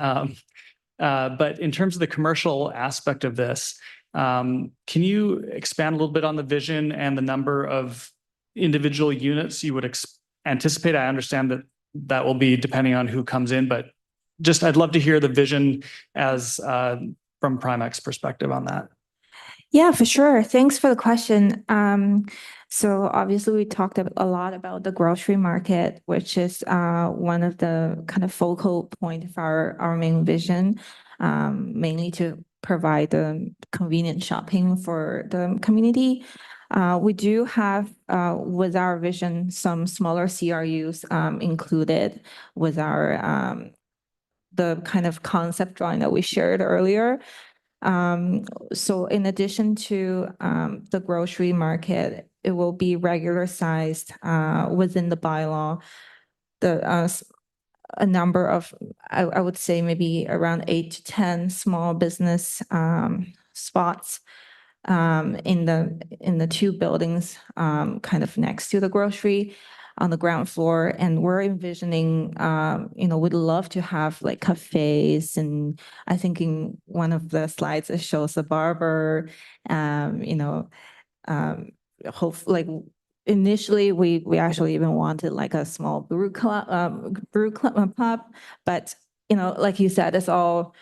But in terms of the commercial aspect of this, can you expand a little bit on the vision and the number of individual units you would anticipate? I understand that that will be depending on who comes in, but just I'd love to hear the vision as from Primex perspective on that. Yeah, for sure. Thanks for the question. So obviously we talked a lot about the grocery market, which is one of the kind of focal point of our main vision, mainly to provide the convenient shopping for the community. We do have with our vision some smaller CRUs included with our the kind of concept drawing that we shared earlier. So in addition to the grocery market, it will be regular sized within the bylaw. A number of, I would say maybe around 8 to 10 small business spots in the two buildings kind of next to the grocery on the ground floor. And we're envisioning, we'd love to have like cafes. And I think in one of the slides, it shows a barber, like initially we actually even wanted like a small brew club pub, but, like you said, it's all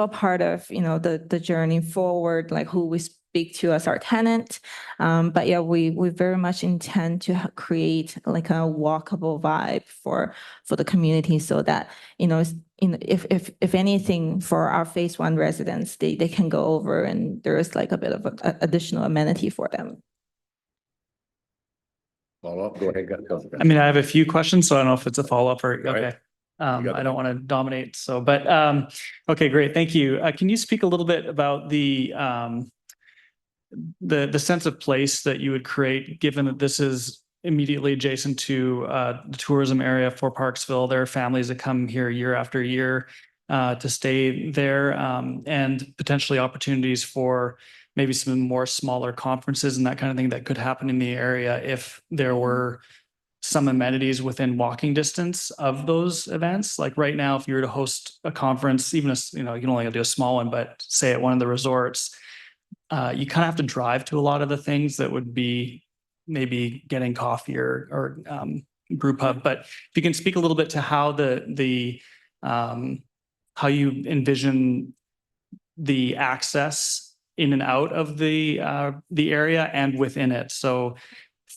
part of, the journey forward, like who we speak to as our tenant. But yeah, we very much intend to create like a walkable vibe for the community so that, if anything for our phase 1 residents, they can go over and there is like a bit of additional amenity for them. Follow-up, go ahead. I mean, I have a few questions, so I don't know if it's a follow-up or, Go ahead. okay. got I don't want to dominate, so, but, okay, great, thank you. Can you speak a little bit about the sense of place that you would create, given that this is immediately adjacent to the tourism area for Parksville? There are families that come here year after year to stay there, and potentially opportunities for maybe some more smaller conferences and that kind of thing that could happen in the area if there were some amenities within walking distance of those events. Like right now, if you were to host a conference, even you know, you can only do a small one, but say at one of the resorts, you kind of have to drive to a lot of the things that would be maybe getting coffee or brew pub. But if you can speak a little bit to how how you envision the access in and out of the area and within it. So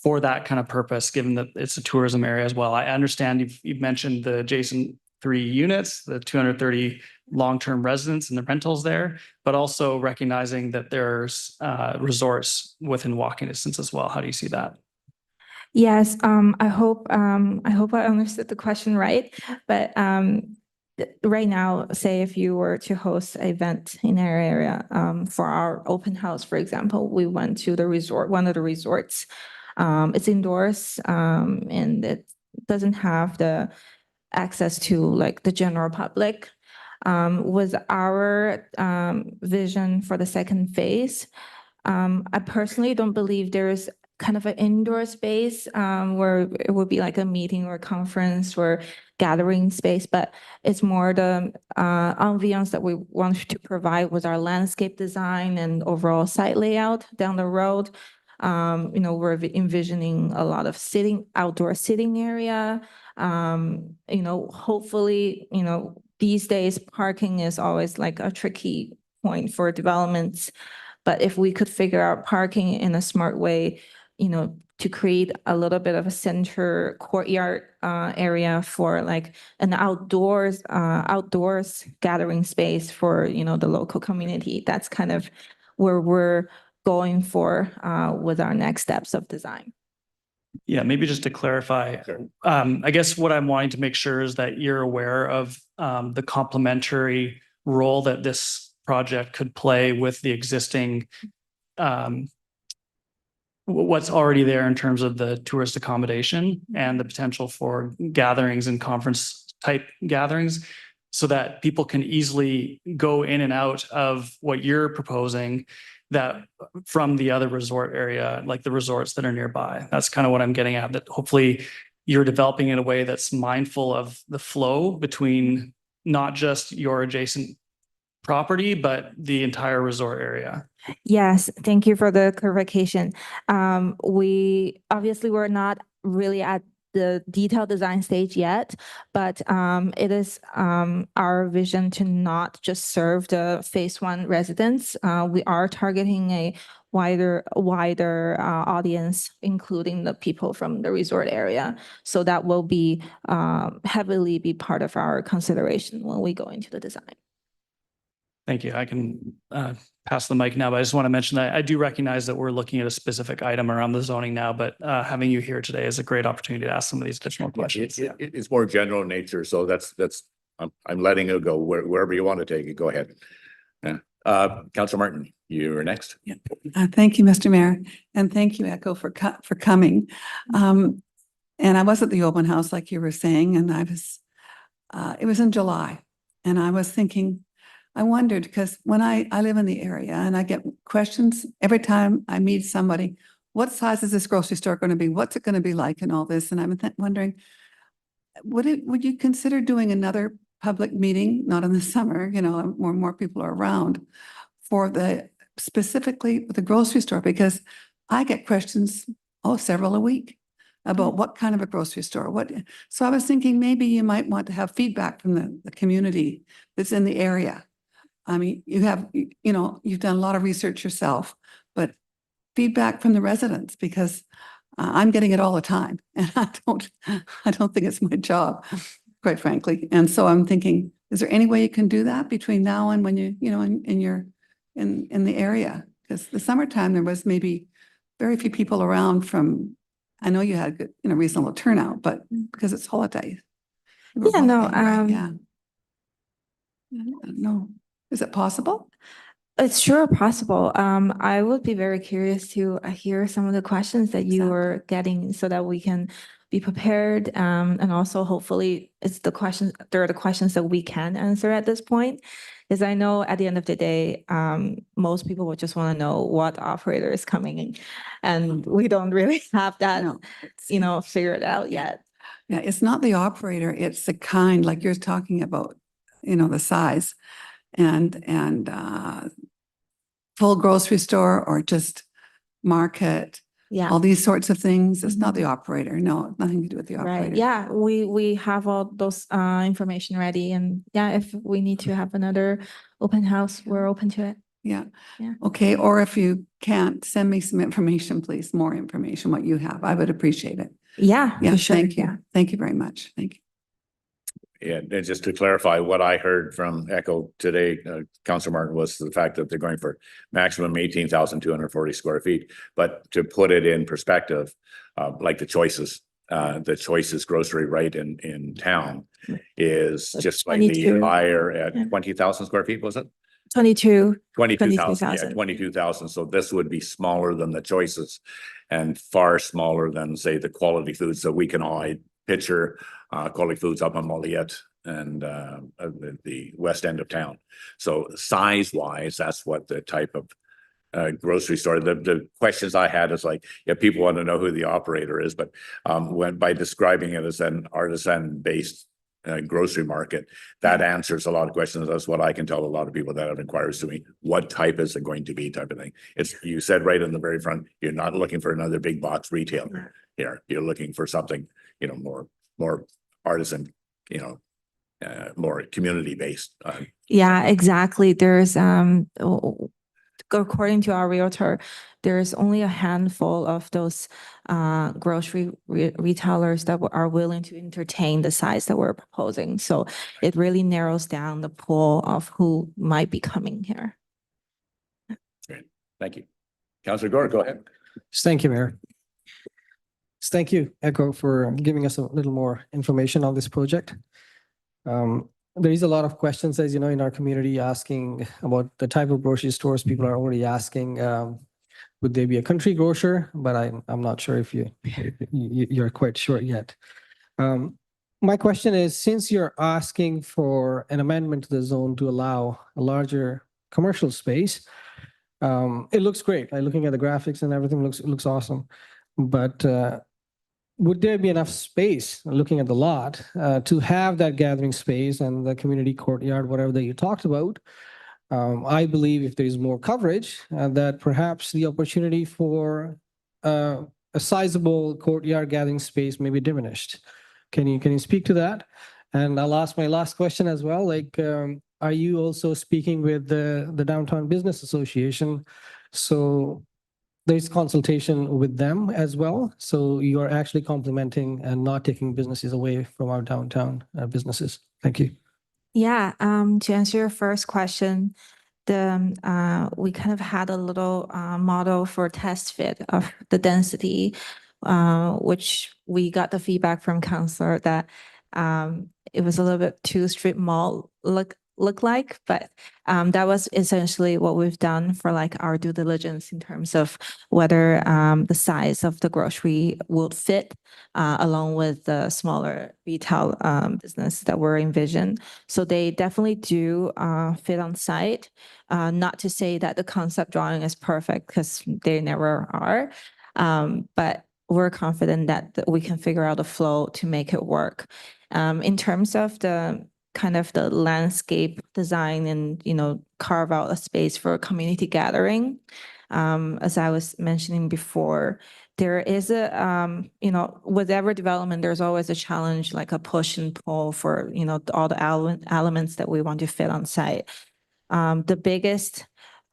for that kind of purpose, given that it's a tourism area as well. I understand you've mentioned the adjacent 3 units, the 230 long-term residents and the rentals there, but also recognizing that there's resorts within walking distance as well. How do you see that? Yes, I hope I understood the question right. But right now, say if you were to host an event in our area, for our open house, for example, we went to the resort, one of the resorts. It's indoors, and it doesn't have the access to like the general public. Was our vision for the second phase. I personally don't believe there is kind of an indoor space where it would be like a meeting or conference or gathering space, but it's more the ambiance that we want to provide with our landscape design and overall site layout down the road. You know, we're envisioning a lot of outdoor sitting area. You know, hopefully, you know, these days parking is always like a tricky point for developments. But if we could figure out parking in a smart way, you know, to create a little bit of a center courtyard area for like an outdoors gathering space for, you know, the local community. That's kind of where we're going for with our next steps of design. Yeah, maybe just to clarify, I guess what I'm wanting to make sure is that you're aware of the complementary role that this project could play with the existing what's already there in terms of the tourist accommodation and the potential for gatherings and conference type gatherings, so that people can easily go in and out of what you're proposing that from the other resort area, like the resorts that are nearby. That's kind of what I'm getting at, that hopefully you're developing in a way that's mindful of the flow between not just your adjacent property, but the entire resort area. Yes, thank you for the clarification. We obviously we're not really at the detailed design stage yet, but it is our vision to not just serve the phase 1 residents. We are targeting a wider audience, including the people from the resort area. So that will be heavily be part of our consideration when we go into the design. Thank you. I can pass the mic now, but I just want to mention that I do recognize that we're looking at a specific item around the zoning now, but having you here today is a great opportunity to ask some of these additional questions. It's more general in nature, so I'm letting it go wherever you want to take it. Go ahead. Yeah. Councillor Martin, you're next. Yeah. Thank you, Mr. Mayor, and thank you, Echo, for coming. And I was at the open house, like you were saying, and it was in July, and I was thinking, I wondered, because when I live in the area and I get questions every time I meet somebody, what size is this grocery store going to be? What's it going to be like and all this? And I'm wondering, would you consider doing another public meeting, not in the summer, you know, where more people are around, for specifically the grocery store? Because I get questions, several a week about what kind of a grocery store. So I was thinking maybe you might want to have feedback from the community that's in the area. I mean, you've done a lot of research yourself, but feedback from the residents, because I'm getting it all the time, and I don't think it's my job, quite frankly. And so I'm thinking, is there any way you can do that between now and when in the area? Because the summertime there was maybe very few people around from. I know you had good, reasonable turnout, but because it's holidays. Yeah, no. Yeah. I don't know. Is it possible? It's sure possible. I would be very curious to hear some of the questions that you were getting, so that we can be prepared. And also hopefully there are the questions that we can answer at this point. Because I know at the end of the day, most people would just want to know what operator is coming in. And we don't really have that, No, figured out yet. yeah, it's not the operator, it's the kind, like you're talking about, the size and full grocery store or just market, Yeah. all these sorts of things. It's not the operator. No, nothing to do with the Right. operator. Yeah, we have all those information ready, and yeah, if we need to have another open house, we're open to it. Yeah. Yeah. Okay. Or if you can't, send me some information, please, more information, what you have. I would appreciate it. Yeah, Yeah, for sure. thank you. Yeah. Thank you very much. Thank you. Yeah, and just to clarify, what I heard from Echo today, Councillor Martin, was the fact that they're going for maximum 18,240 square feet. But to put it in perspective, like the choices grocery right in town is just slightly 22. higher at Yeah. 20,000 square feet, was it? 22. 22,000, yeah, 22,000. 22,000. So this would be smaller than the choices and far smaller than, say, the quality foods that we can all picture, quality foods up on Moliette and the west end of town. So size wise, that's what the type of grocery store, the questions I had is like, yeah, people want to know who the operator is, but when by describing it as an artisan based grocery market, that answers a lot of questions. That's what I can tell a lot of people that have inquiries to me. What type is it going to be, type of thing. It's, you said right in the very front, you're not looking for another big box retailer here. You're looking for something, more artisan, more community based. Yeah, exactly. There's according to our realtor, there's only a handful of those grocery retailers that are willing to entertain the size that we're proposing. So it really narrows down the pool of who might be coming here. Great. Thank you. Councillor Gore, go ahead. Thank you, Mayor. Thank you, Echo, for giving us a little more information on this project. There is a lot of questions, as you know, in our community asking about the type of grocery stores. People are already asking, would there be a country grocer? But I'm not sure if you're quite sure yet. My question is, since you're asking for an amendment to the zone to allow a larger commercial space, it looks great. Like looking at the graphics and everything looks awesome. But would there be enough space, looking at the lot, to have that gathering space and the community courtyard, whatever that you talked about? I believe if there is more coverage, that perhaps the opportunity for a sizable courtyard gathering space may be diminished. Can you speak to that? And I'll ask my last question as well. Like, are you also speaking with the Downtown Business Association? So there's consultation with them as well. So you are actually complementing and not taking businesses away from our downtown businesses. Thank you. Yeah, to answer your first question, we kind of had a little model for test fit of the density, which we got the feedback from councillor that it was a little bit too strip mall look like, but that was essentially what we've done for like our due diligence in terms of whether the size of the grocery would fit along with the smaller retail business that we're envision. So they definitely do fit on site. Not to say that the concept drawing is perfect, because they never are, but we're confident that we can figure out a flow to make it work. In terms of the kind of the landscape design and, carve out a space for a community gathering. As I was mentioning before, there is a, with every development, there's always a challenge, like a push and pull for, all the elements that we want to fit on site. The biggest,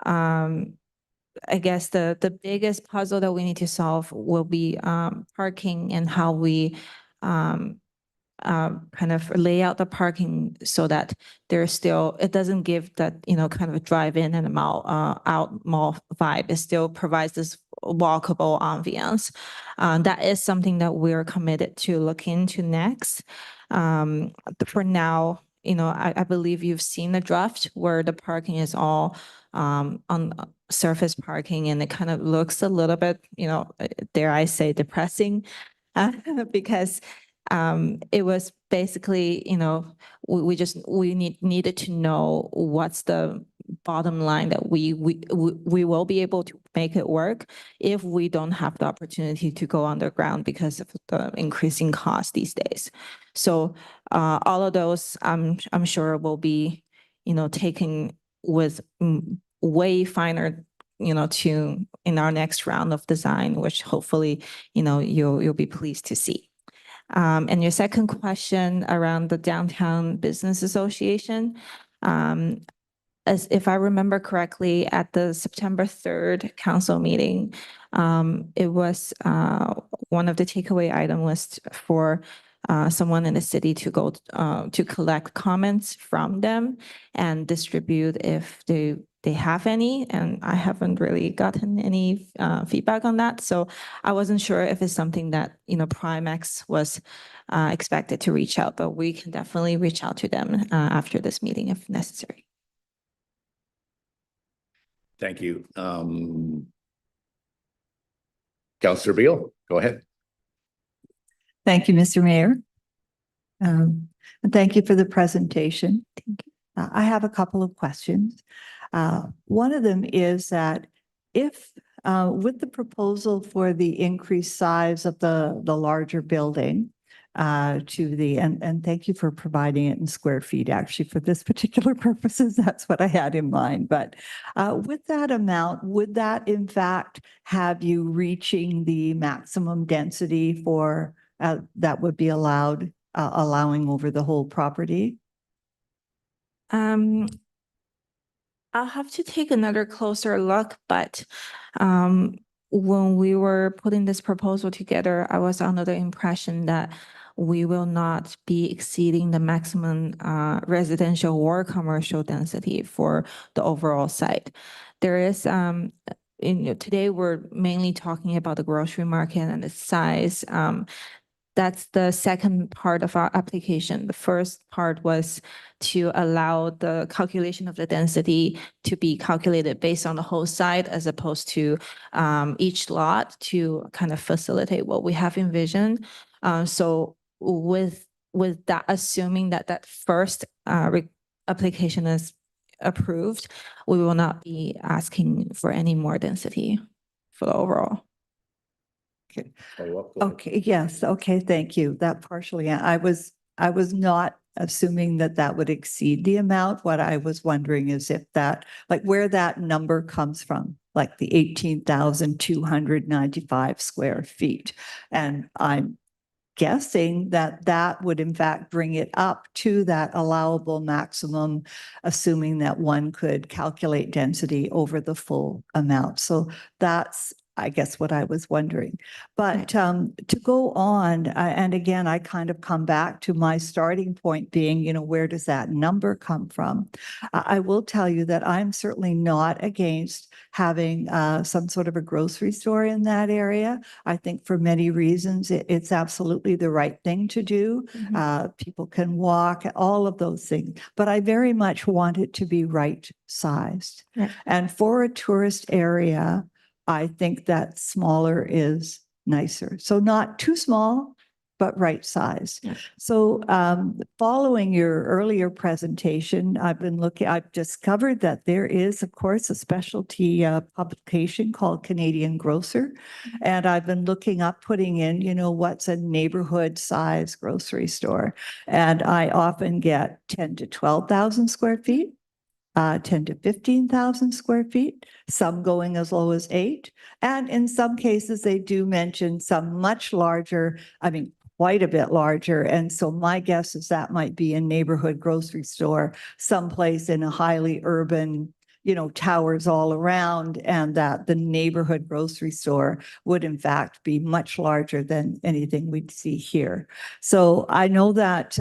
I guess the biggest puzzle that we need to solve will be parking and how we kind of lay out the parking so that there's still, it doesn't give that, kind of a drive in and a mall, out mall vibe. It still provides this walkable ambiance. That is something that we're committed to look into next. For now, I believe you've seen the draft where the parking is all on surface parking, and it kind of looks a little bit, dare I say, depressing, because It was basically, we needed to know what's the bottom line that we will be able to make it work if we don't have the opportunity to go underground because of the increasing cost these days. So all of those, I'm sure will be, taken with way finer, to in our next round of design, which hopefully, you'll be pleased to see. And your second question around the Downtown Business Association, as if I remember correctly, at the September 3rd council meeting, it was one of the takeaway item was for someone in the city to go to collect comments from them and distribute if they have any. And I haven't really gotten any feedback on that. So I wasn't sure if it's something that, Primex was expected to reach out, but we can definitely reach out to them after this meeting if necessary. Thank you. Councillor Beal, go ahead. Thank you, Mr. Mayor. And thank you for the presentation. I have a couple of questions. One of them is that if with the proposal for the increased size of the larger building and thank you for providing it in square feet, actually, for this particular purposes, that's what I had in mind. But with that amount, would that in fact have you reaching the maximum density for that would be allowing over the whole property? I'll have to take another closer look, but when we were putting this proposal together, I was under the impression that we will not be exceeding the maximum residential or commercial density for the overall site. There is, today we're mainly talking about the grocery market and its size. That's the second part of our application. The first part was to allow the calculation of the density to be calculated based on the whole site as opposed to each lot to kind of facilitate what we have envisioned. So with that, assuming that first application is approved, we will not be asking for any more density for the overall. Okay, yes, okay, thank you. That partially, I was not assuming that would exceed the amount. What I was wondering is if that, like where that number comes from, like the 18,295 square feet. And I'm guessing that would in fact bring it up to that allowable maximum, assuming that one could calculate density over the full amount. So that's, I guess, what I was wondering. But to go on, and again, I kind of come back to my starting point being, where does that number come from? I will tell you that I'm certainly not against having some sort of a grocery store in that area. I think for many reasons, it's absolutely the right thing to do. People can walk, all of those things. But I very much want it to be right sized. Yeah. And for a tourist area, I think that smaller is nicer. So not too small, but right size. Yeah. So following your earlier presentation, I've discovered that there is, of course, a specialty publication called Canadian Grocer. And I've been looking up, putting in, what's a neighborhood size grocery store. And I often get 10 to 12,000 square feet. 10 to 15,000 square feet, some going as low as 8. And in some cases, they do mention some much larger, quite a bit larger. And so my guess is that might be a neighborhood grocery store, someplace in a highly urban, towers all around, and that the neighborhood grocery store would in fact be much larger than anything we'd see here. So I know that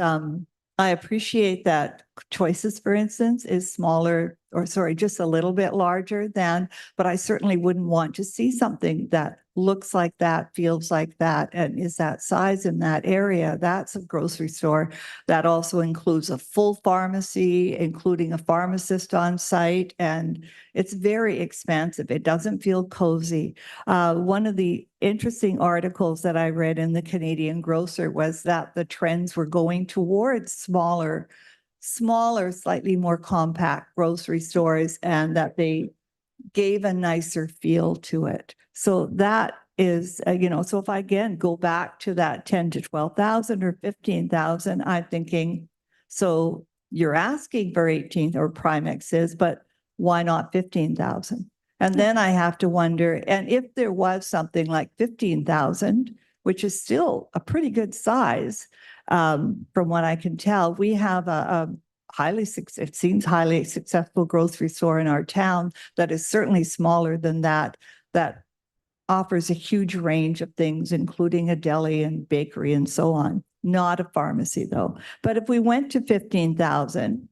I appreciate that Choices, for instance, is smaller, or sorry, just a little bit larger than, but I certainly wouldn't want to see something that looks like that, feels like that, and is that size in that area, that's a grocery store. That also includes a full pharmacy, including a pharmacist on site, and it's very expansive. It doesn't feel cozy. One of the interesting articles that I read in the Canadian Grocer was that the trends were going towards smaller, slightly more compact grocery stores, and that they gave a nicer feel to it. So that is, so if I again go back to that 10 to 12,000 or 15,000, I'm thinking, so you're asking for 18, or Primex is, but why not 15,000? And then I have to wonder, and if there was something like 15,000, which is still a pretty good size, from what I can tell, we have a it seems highly successful grocery store in our town that is certainly smaller than that, that offers a huge range of things, including a deli and bakery and so on. Not a pharmacy though. But if we went to 15,000,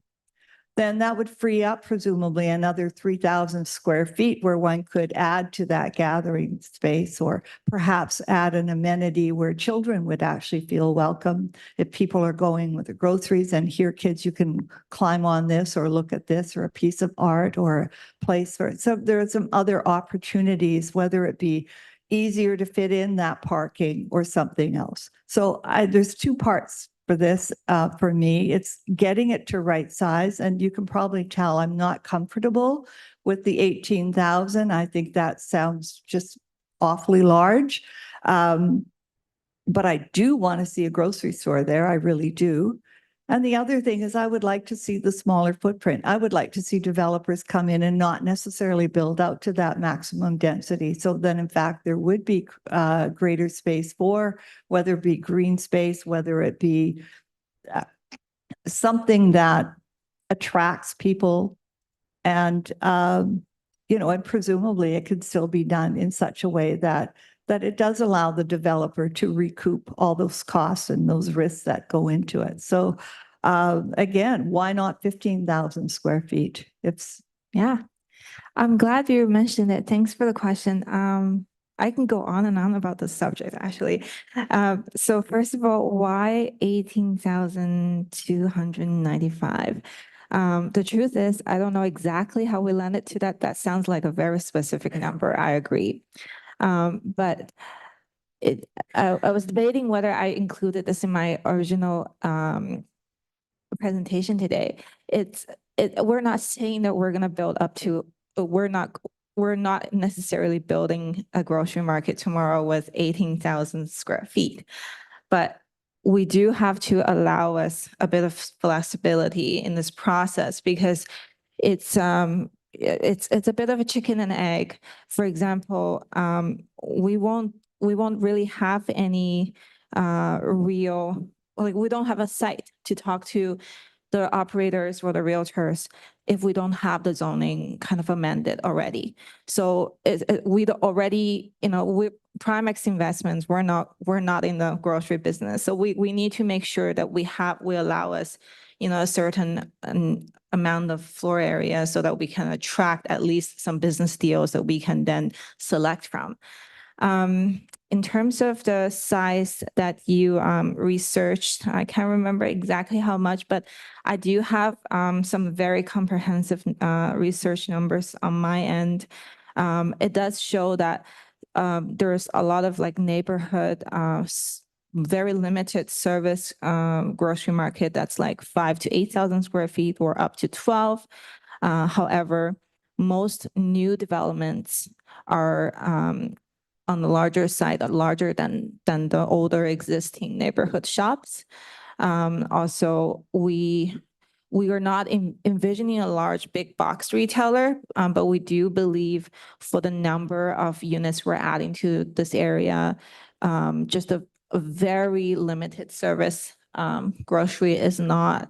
then that would free up presumably another 3,000 square feet where one could add to that gathering space, or perhaps add an amenity where children would actually feel welcome. If people are going with the groceries and here, kids, you can climb on this or look at this, or a piece of art or a place for it. So there are some other opportunities, whether it be easier to fit in that parking or something else. So there's two parts for this, for me. It's getting it to right size. And you can probably tell I'm not comfortable with the 18,000. I think that sounds just awfully large. But I do want to see a grocery store there. I really do. And the other thing is I would like to see the smaller footprint. I would like to see developers come in and not necessarily build out to that maximum density. So then in fact, there would be greater space for, whether it be green space, whether it be something that attracts people. And, and presumably it could still be done in such a way that it does allow the developer to recoup all those costs and those risks that go into it. So again, why not 15,000 square feet? Yeah, I'm glad you mentioned it. Thanks for the question. I can go on and on about this subject, actually. So first of all, why 18,295? The truth is, I don't know exactly how we landed to that. That sounds like a very specific number. I agree. But I was debating whether I included this in my original presentation today. We're not saying that we're going to build up to, we're not necessarily building a grocery market tomorrow with 18,000 square feet, but we do have to allow us a bit of flexibility in this process, because it's a bit of a chicken and egg. For example, we won't really have any real, like, we don't have a site to talk to the operators or the realtors if we don't have the zoning kind of amended already. So we'd already, Primex Investments, we're not in the grocery business. So we need to make sure that we allow us, a certain amount of floor area so that we can attract at least some business deals that we can then select from. In terms of the size that you researched, I can't remember exactly how much, but I do have some very comprehensive research numbers on my end. It does show that there's a lot of like neighborhood, very limited service grocery market that's like 5,000 to 8,000 square feet or up to 12. However, most new developments are on the larger side, larger than the older existing neighborhood shops. Also, we are not envisioning a large big box retailer, but we do believe for the number of units we're adding to this area, just a very limited service grocery is not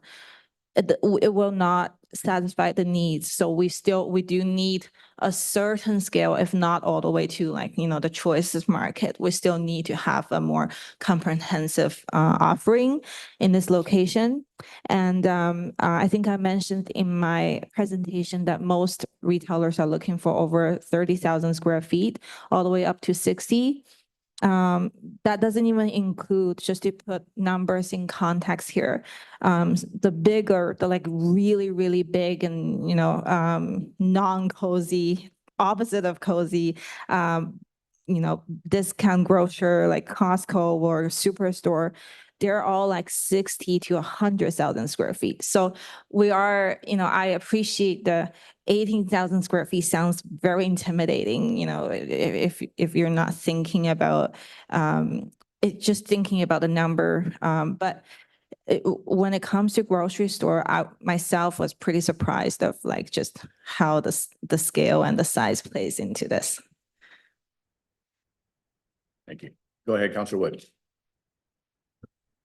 it will not satisfy the needs. So we do need a certain scale, if not all the way to like, the choices market. We still need to have a more comprehensive offering in this location. And I think I mentioned in my presentation that most retailers are looking for over 30,000 square feet, all the way up to 60. That doesn't even include, just to put numbers in context here, the bigger, the like really, really big and, non-cozy, opposite of cozy, discount grocer like Costco or Superstore, they're all like 60 to 100,000 square feet. So we are, I appreciate the 18,000 square feet sounds very intimidating, if you're not thinking about just thinking about the number. But when it comes to grocery store, I myself was pretty surprised of like just how the scale and the size plays into this. Thank you. Go ahead, Councillor Wood.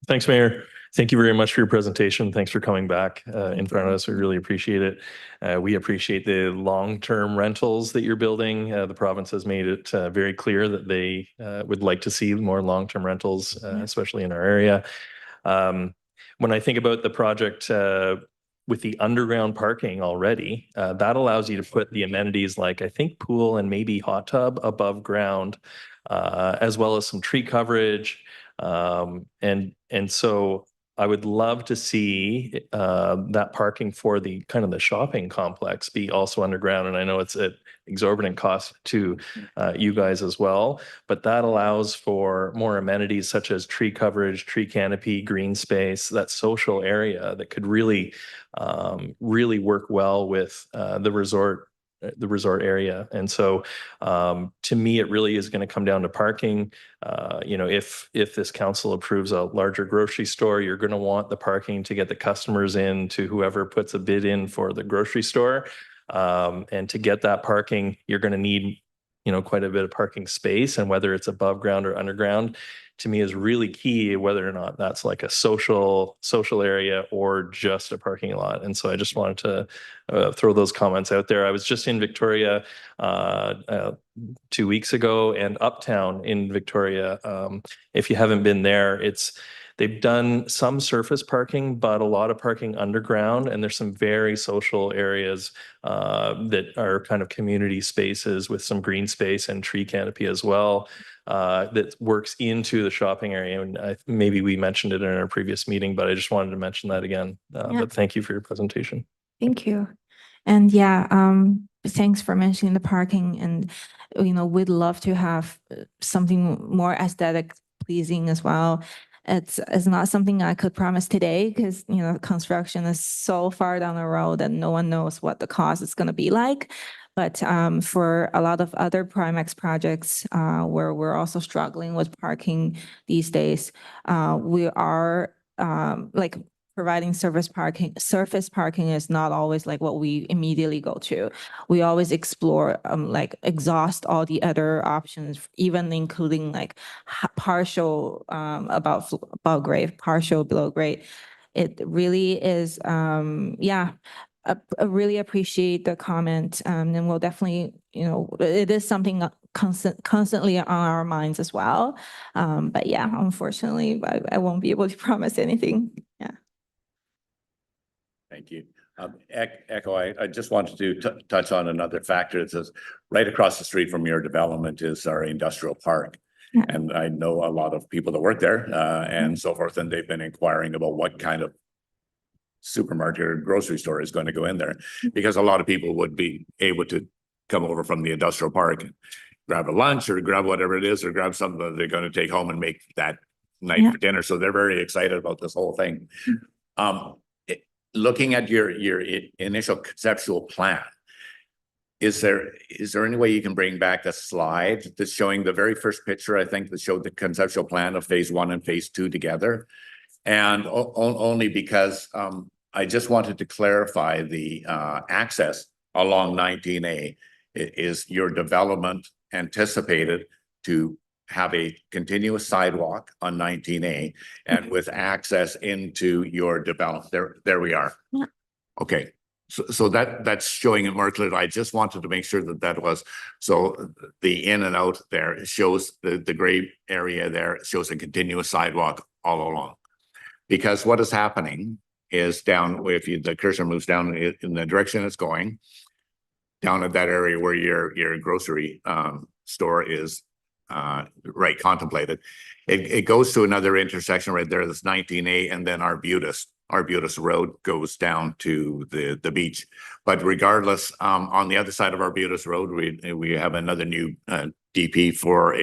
Thanks, Mayor. Thank you very much for your presentation. Thanks for coming back in front of us. We really appreciate it. We appreciate the long-term rentals that you're building. The province has made it very clear that they would like to see more long-term rentals, especially in our area. When I think about the project with the underground parking already, that allows you to put the amenities like I think pool and maybe hot tub above ground, as well as some tree coverage. And so I would love to see that parking for the kind of the shopping complex be also underground. And I know it's an exorbitant cost to you guys as well, but that allows for more amenities such as tree coverage, tree canopy, green space, that social area that could really, really work well with the resort area. And so to me, it really is going to come down to parking. If this council approves a larger grocery store, you're going to want the parking to get the customers in to whoever puts a bid in for the grocery store. And to get that parking, you're going to need, quite a bit of parking space, and whether it's above ground or underground, to me is really key, whether or not that's like a social area or just a parking lot. And so I just wanted to throw those comments out there. I was just in Victoria 2 weeks ago, and Uptown in Victoria. If you haven't been there, they've done some surface parking, but a lot of parking underground, and there's some very social areas that are kind of community spaces with some green space and tree canopy as well, that works into the shopping area. And maybe we mentioned it in our previous meeting, but I just wanted to mention that again. But thank you for your presentation. Thank you. And thanks for mentioning the parking. And, we'd love to have something more aesthetic pleasing as well. It's not something I could promise today because, construction is so far down the road that no one knows what the cost is going to be like. But for a lot of other Primex projects where we're also struggling with parking these days, we are providing surface parking is not always like what we immediately go to. We always explore, exhaust all the other options, even including like partial above grade, partial below grade. It really is, I really appreciate the comment, and we'll definitely, it is something constantly on our minds as well. But unfortunately, I won't be able to promise anything. Yeah. Thank you. Echo, I just wanted to touch on another factor. It says right across the street from your development is our industrial park. Yeah. And I know a lot of people that work there and so forth, and they've been inquiring about what kind of supermarket or grocery store is going to go in there, because a lot of people would be able to come over from the industrial park and grab a lunch or grab whatever it is, or grab something that they're going to take home and make that night for dinner. So they're very excited about this whole thing. Looking at your initial conceptual plan, is there any way you can bring back a slide that's showing the very first picture, I think, that showed the conceptual plan of phase 1 and phase 2 together? And only because I just wanted to clarify the access along 19A. Is your development anticipated to have a continuous sidewalk on 19A and with access into your development. There we are. Yeah. Okay, so that's showing it more clearly. I just wanted to make sure that was, so the in and out there shows the gray area there shows a continuous sidewalk all along. Because what is happening is down, if the cursor moves down in the direction it's going, down at that area where your grocery store is right contemplated, it goes to another intersection right there, that's 19A, and then Arbutus Road goes down to the beach. But regardless, on the other side of Arbutus Road, we have another new DP for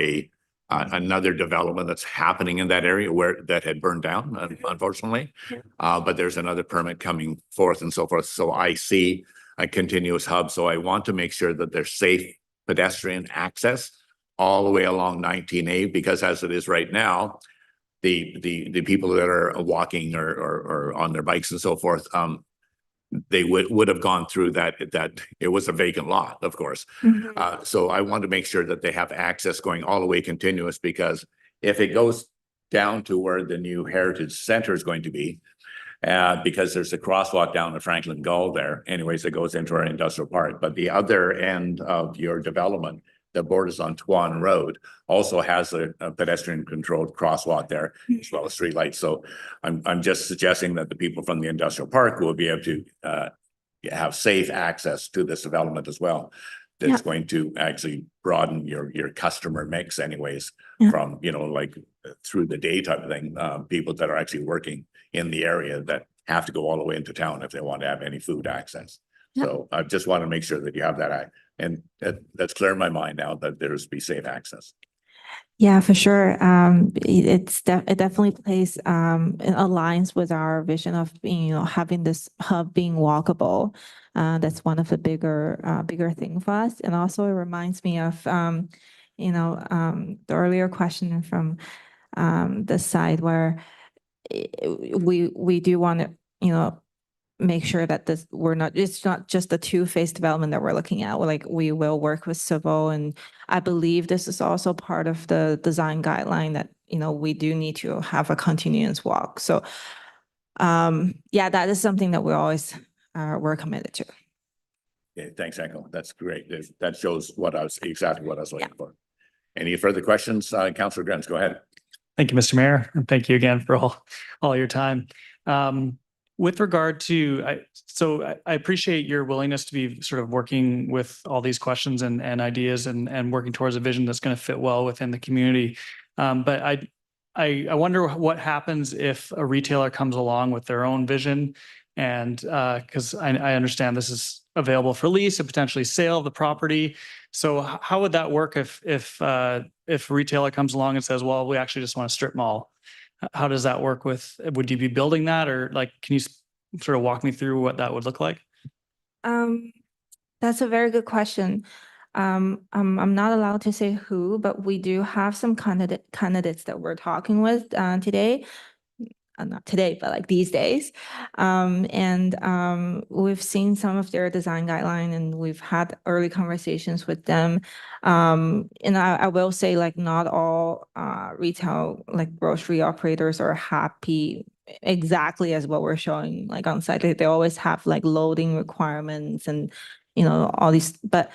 another development that's happening in that area where that had burned down, unfortunately. But there's another permit coming forth and so forth. So I see a continuous hub. So I want to make sure that there's safe pedestrian access all the way along 19A, because as it is right now, the people that are walking or on their bikes and so forth, they would have gone through that it was a vacant lot, of course. So I want to make sure that they have access going all the way continuous, because if it goes down to where the new Heritage Center is going to be, because there's a crosswalk down the Franklin Gull there, anyways, it goes into our industrial park. But the other end of your development, the borders on Tuan Road, also has a pedestrian controlled crosswalk there, as well as street lights. So I'm just suggesting that the people from the industrial park will be able to have safe access to this development as well. That's going to actually broaden your customer mix anyways, from, like through the day type of thing, people that are actually working in the area that have to go all the way into town if they want to have any food access. So I just want to make sure that you have that. And that's clear in my mind now that there's be safe access. Yeah, for sure. It definitely plays, it aligns with our vision of being, having this hub being walkable. That's one of the bigger thing for us. And also it reminds me of, the earlier question from the side where we do want to, make sure that it's not just the two-phase development that we're looking at. We will work with civil, and I believe this is also part of the design guideline that, we do need to have a continuous walk. So, that is something that we're committed to. Okay, thanks, Echo. That's great. That shows exactly what I was looking for. Any further questions? Councillor Grens, go ahead. Thank you, Mr. Mayor, and thank you again for all your time. With regard to, I appreciate your willingness to be sort of working with all these questions and ideas and working towards a vision that's going to fit well within the community. But I wonder what happens if a retailer comes along with their own vision, and because I understand this is available for lease and potentially sale of the property. So how would that work if a retailer comes along and says, well, we actually just want a strip mall? How does that work would you be building that, or can you sort of walk me through what that would look like? That's a very good question. I'm not allowed to say who, but we do have some candidates that we're talking with today. Not today, but these days. We've seen some of their design guideline, and we've had early conversations with them. And I will say, not all retail, grocery operators are happy exactly as what we're showing, on site. They always have loading requirements and, all these, but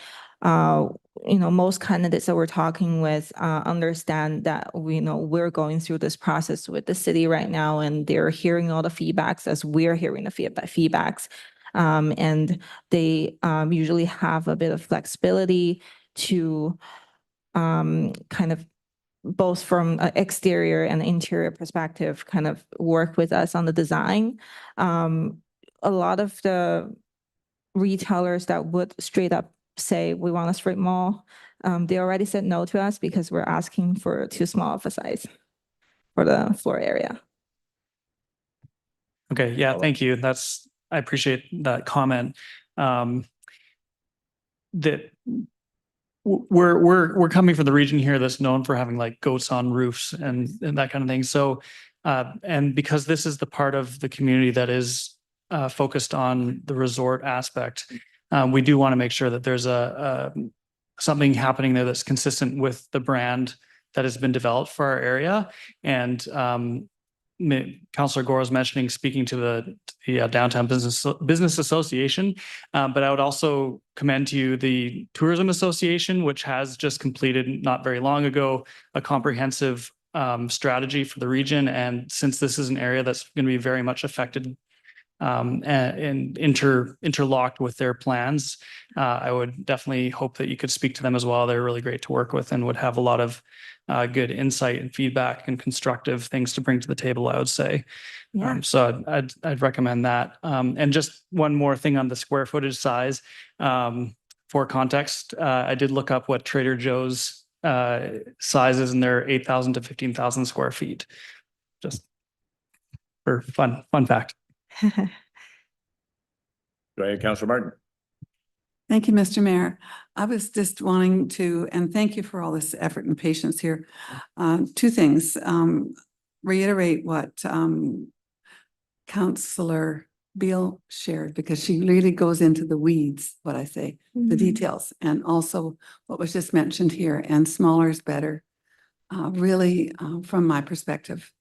most candidates that we're talking with understand that we're going through this process with the city right now, and they're hearing all the feedbacks as we're hearing the feedbacks. And they usually have a bit of flexibility to kind of both from an exterior and interior perspective, kind of work with us on the design. A lot of the retailers that would straight up say we want a strip mall, they already said no to us because we're asking for too small of a size for the floor area. Okay, yeah, thank you. I appreciate that comment. That we're coming from the region here that's known for having goats on roofs and that kind of thing. So, and because this is the part of the community that is focused on the resort aspect, we do want to make sure that there's something happening there that's consistent with the brand that has been developed for our area. And Councillor Gore was mentioning speaking to the Downtown Business Association, but I would also commend to you the Tourism Association, which has just completed not very long ago a comprehensive strategy for the region. And since this is an area that's going to be very much affected and interlocked with their plans, I would definitely hope that you could speak to them as well. They're really great to work with and would have a lot of good insight and feedback and constructive things to bring to the table, I would say. Yeah. So I'd recommend that. And just one more thing on the square footage size. For context, I did look up what Trader Joe's sizes, and they're 8,000 to 15,000 square feet. Just for fun fact. Go ahead, Councillor Martin. Thank you, Mr. Mayor. I was just wanting to, and thank you for all this effort and patience here. Two things, reiterate what Councillor Beal shared, because she really goes into the weeds, what I say, the details, and also what was just mentioned here, and smaller is better. Really, from my perspective,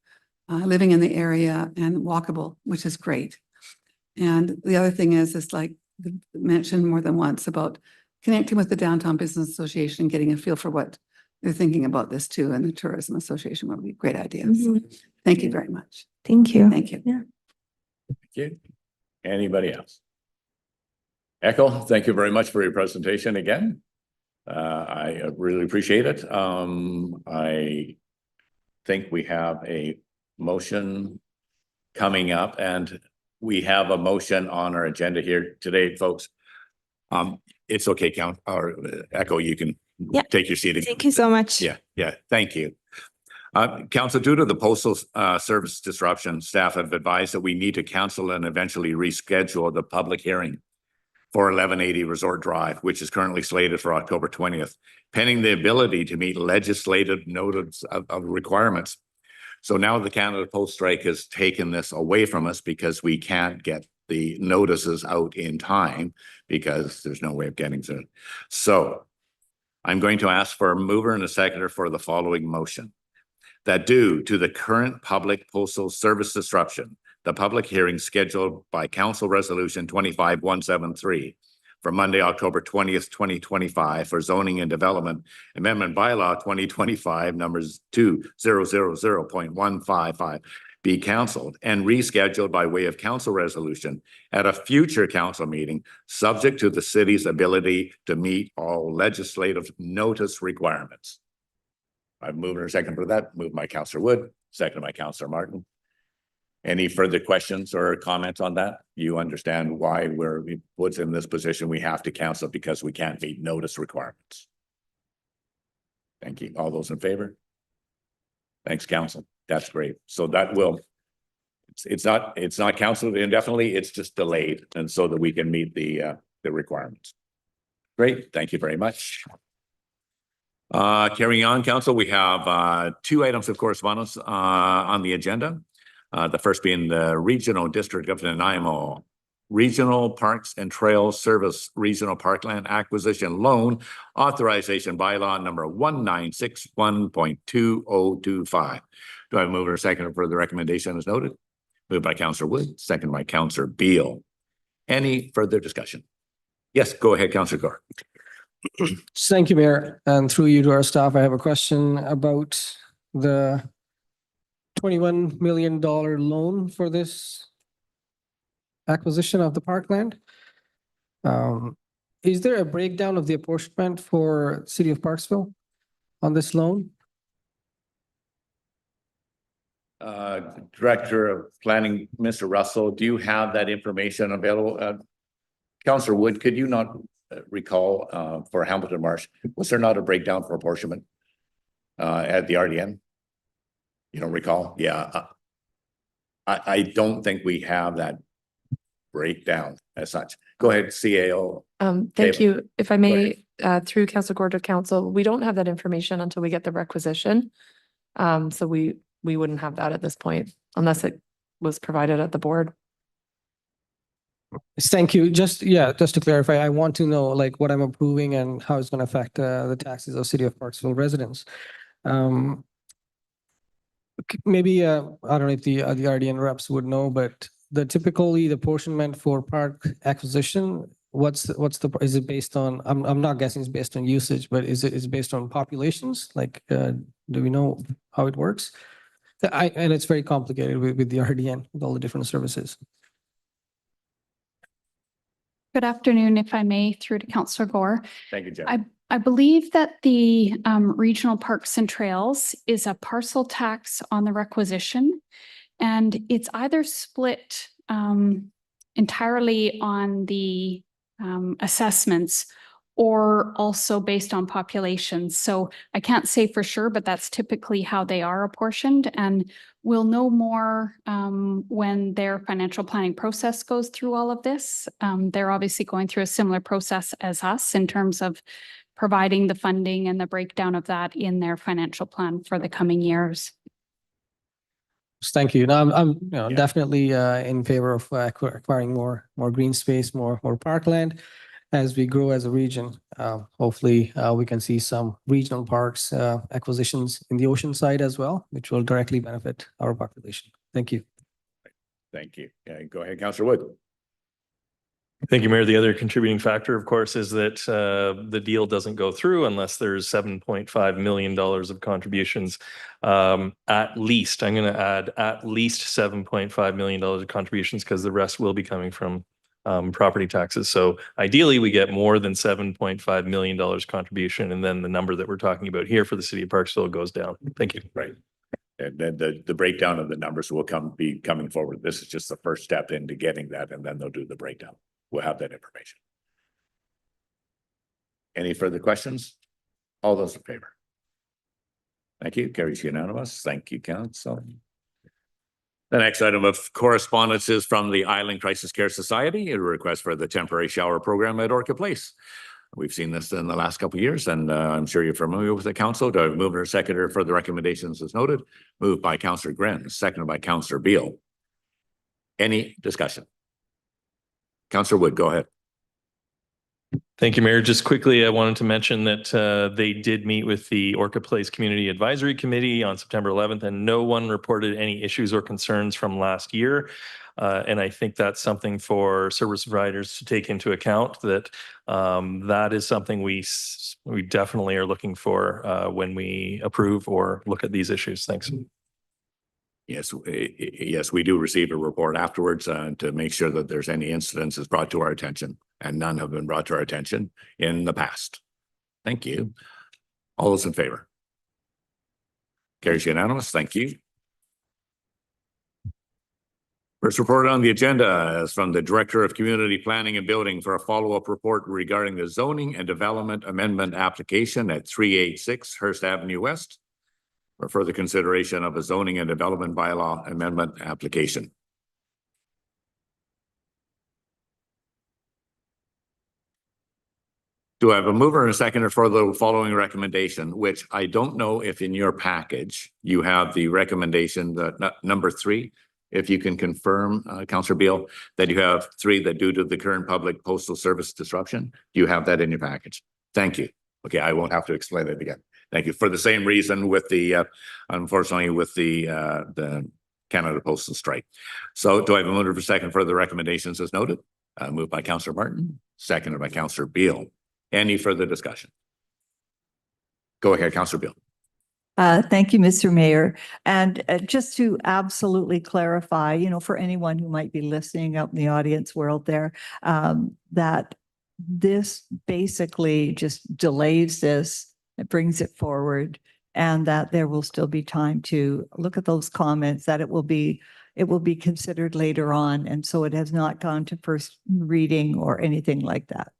living in the area and walkable, which is great. And the other thing is like mentioned more than once about connecting with the Downtown Business Association, getting a feel for what they're thinking about this too, and the Tourism Association would be great ideas. Thank you very much. Thank you. Thank you. Thank you. Anybody else? Echo, thank you very much for your presentation again. I really appreciate it. I think we have a motion coming up, and we have a motion on our agenda here today, folks. It's okay, Echo, you can take your seat again. Thank you so much. Yeah, thank you. Council, due to the postal service disruption, staff have advised that we need to cancel and eventually reschedule the public hearing for 1180 Resort Drive, which is currently slated for October 20th, pending the ability to meet legislative notice of requirements. So now the Canada Post strike has taken this away from us because we can't get the notices out in time because there's no way of getting to it. So I'm going to ask for a mover and a seconder for the following motion. That due to the current public postal service disruption, the public hearing scheduled by Council Resolution 25173 for Monday, October 20th, 2025 for zoning and development amendment bylaw 2025 numbers 2000.155 be canceled and rescheduled by way of council resolution at a future council meeting, subject to the city's ability to meet all legislative notice requirements. I've moved in a second for that. Moved by Councillor Wood, seconded by Councillor Martin. Any further questions or comments on that? You understand why we're put in this position. We have to cancel because we can't meet notice requirements. Thank you. All those in favor? Thanks, Council. That's great. So that will, it's not canceled indefinitely. It's just delayed, and so that we can meet the requirements. Great. Thank you very much. Carrying on, Council, we have two items of correspondence on the agenda. The first being the Regional District of Nanaimo Regional Parks and Trails Service Regional Parkland Acquisition Loan Authorization Bylaw number 1961.2025. Do I have a mover or second for the recommendation as noted? Moved by Councillor Wood, second by Councillor Beal. Any further discussion? Yes, go ahead, Councillor Gore. Thank you, Mayor. And through you to our staff, I have a question about the $21 million loan for this acquisition of the parkland. Is there a breakdown of the apportionment for City of Parksville on this loan? Director of Planning, Mr. Russell, do you have that information available? Councillor Wood, could you not recall for Hamilton Marsh, was there not a breakdown for apportionment at the RDN? You don't recall? Yeah. I don't think we have that breakdown as such. Go ahead, CAO. Thank you. If I may, through Council Gore to Council, we don't have that information until we get the requisition. So we wouldn't have that at this point unless it was provided at the board. Thank you. Just to clarify, I want to know like what I'm approving and how it's going to affect the taxes of City of Parksville residents. Maybe, I don't know if the RDN reps would know, but typically the apportionment for park acquisition, is it based on, I'm not guessing it's based on usage, but is based on populations? Like, do we know how it works? And it's very complicated with the RDN, with all the different services. Good afternoon, if I may, through to Councillor Gore. Thank you, Jeff. I believe that the Regional Parks and Trails is a parcel tax on the requisition. And it's either split entirely on the assessments or also based on populations. So I can't say for sure, but that's typically how they are apportioned. And we'll know more when their financial planning process goes through all of this. They're obviously going through a similar process as us in terms of providing the funding and the breakdown of that in their financial plan for the coming years. Thank you. No, I'm Yeah. definitely in favor of acquiring more green space, more parkland as we grow as a region. Hopefully, we can see some regional parks acquisitions in the ocean side as well, which will directly benefit our population. Thank you. Thank you. Yeah, go ahead, Councillor Wood. Thank you, Mayor. The other contributing factor, of course, is that the deal doesn't go through unless there's $7.5 million of contributions. At least, I'm going to add at least $7.5 million of contributions because the rest will be coming from property taxes. So ideally, we get more than $7.5 million contribution, and then the number that we're talking about here for the city of Parksville goes down. Thank you. Right. And then the breakdown of the numbers will be coming forward. This is just the first step into getting that, and then they'll do the breakdown. We'll have that information. Any further questions? All those in favor? Thank you. Carries unanimous. Thank you, Council. The next item of correspondence is from the Island Crisis Care Society, a request for the temporary shower program at Orchid Place. We've seen this in the last couple of years, and I'm sure you're familiar with the council. Do I have a mover or seconder for the recommendations as noted? Moved by Councillor Gren, seconded by Councillor Beal. Any discussion? Councillor Wood, go ahead. Thank you, Mayor. Just quickly, I wanted to mention that they did meet with the Orchid Place Community Advisory Committee on September 11th, and no one reported any issues or concerns from last year. And I think that's something for service providers to take into account, that that is something we definitely are looking for when we approve or look at these issues. Thanks. Yes, yes, we do receive a report afterwards to make sure that there's any incidences brought to our attention, and none have been brought to our attention in the past. Thank you. All those in favor? Carries unanimous. Thank you. First report on the agenda is from the Director of Community Planning and Building for a follow-up report regarding the zoning and development amendment application at 386 Hearst Avenue West for further consideration of a zoning and development bylaw amendment application. Do I have a mover and a seconder for the following recommendation, which I don't know if in your package you have the recommendation, the number 3, if you can confirm, Councillor Beal, that you have 3 that due to the current public postal service disruption, do you have that in your package? Thank you. Okay, I won't have to explain it again. Thank you. For the same reason with the, unfortunately, with the Canada Postal strike. So do I have a mover for second for the recommendations as noted? Moved by Councillor Martin, seconded by Councillor Beal. Any further discussion? Go ahead, Councillor Beal. Thank you, Mr. Mayor. And just to absolutely clarify, you know, for anyone who might be listening out in the audience world there, that this basically just delays this, it brings it forward, and that there will still be time to look at those comments, that it will be considered later on. And so it has not gone to first reading or anything like that.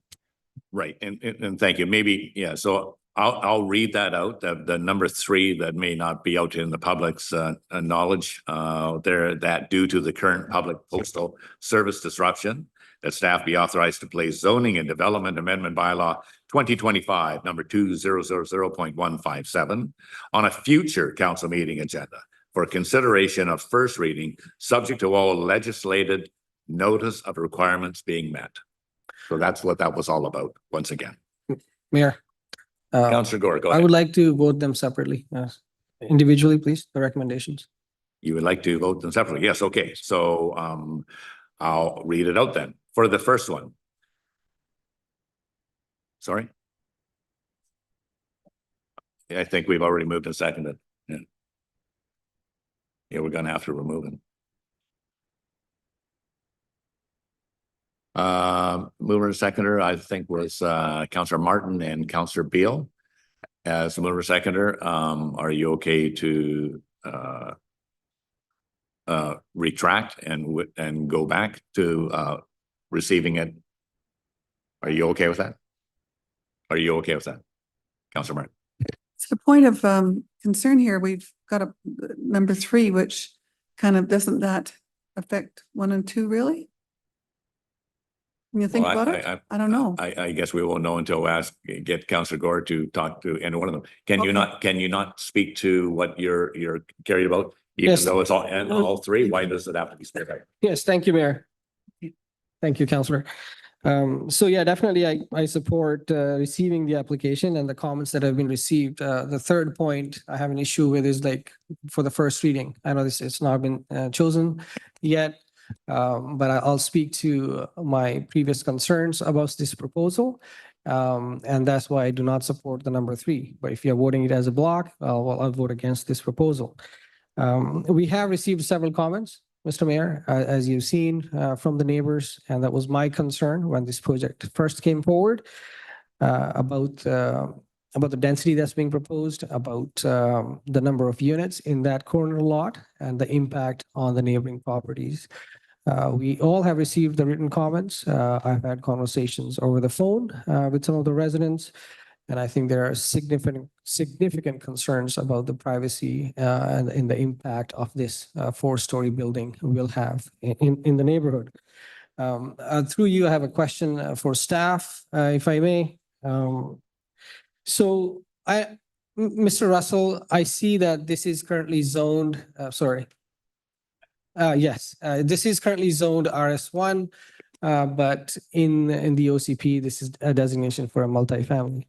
Right. And thank you. Maybe, yeah. So I'll read that out. The number 3 that may not be out in the public's knowledge there, that due to the current public postal service disruption, that staff be authorized to place zoning and development amendment bylaw 2025 number 2000.157 on a future council meeting agenda for consideration of first reading, subject to all legislated notice of requirements being met. So that's what that was all about once again. Mayor, Councillor Gore, go I would ahead. like to vote them separately, individually, please, the recommendations. You would like to vote them separately? Yes, okay. So I'll read it out then. For the first one. Sorry? I think we've already moved and seconded. Yeah. Yeah, we're gonna have to remove him. Mover and seconder, I think was Councillor Martin and Councillor Beal. As mover and seconder, are you okay to retract and go back to receiving it? Are you okay with that? Are you okay with that? Councillor Martin? It's a point of concern here. We've got a number 3, which kind of doesn't that affect 1 and 2 really? When you think Well, about it, I don't know. I guess we won't know until we get Councillor Gore to talk to any one of them. Can you not speak to what you're carried about? Even Yes. though it's all 3, why does it have to be split out? Yes, thank you, Mayor. Thank you, Councillor. So yeah, definitely I support receiving the application and the comments that have been received. The third point I have an issue with is like for the first reading. I know it's not been chosen yet, but I'll speak to my previous concerns about this proposal. And that's why I do not support the number 3. But if you're voting it as a block, I'll vote against this proposal. We have received several comments, Mr. Mayor, as you've seen from the neighbors, and that was my concern when this project first came forward about the density that's being proposed, about the number of units in that corner lot and the impact on the neighboring properties. We all have received the written comments. I've had conversations over the phone with some of the residents. And I think there are significant concerns about the privacy and in the impact of this 4-story building will have in the neighborhood. Through you, I have a question for staff, if I may. Mr. Russell, I see that this is currently zoned, yes, this is currently zoned RS1, but in the OCP, this is a designation for a multifamily.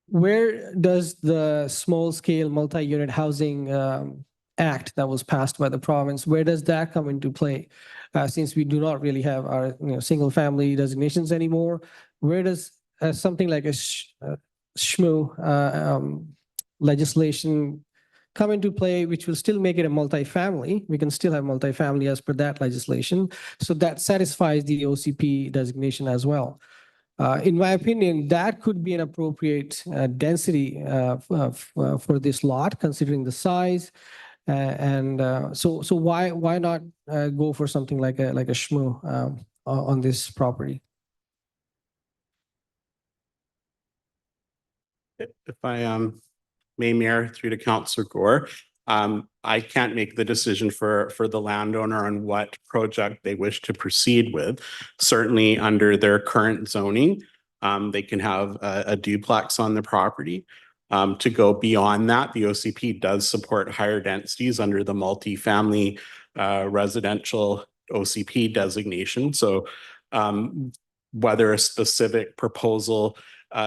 Where does the small scale multi-unit housing act that was passed by the province, where does that come into play? Since we do not really have our single family designations anymore, where does something like a SHMU legislation come into play, which will still make it a multifamily? We can still have multifamily as per that legislation. So that satisfies the OCP designation as well. In my opinion, that could be an appropriate density for this lot, considering the size. So why not go for something like a SHMU on this property? If I may, Mayor, through to Councillor Gore, I can't make the decision for the landowner on what project they wish to proceed with. Certainly under their current zoning, they can have a duplex on the property. To go beyond that, the OCP does support higher densities under the multifamily residential OCP designation. So whether a specific proposal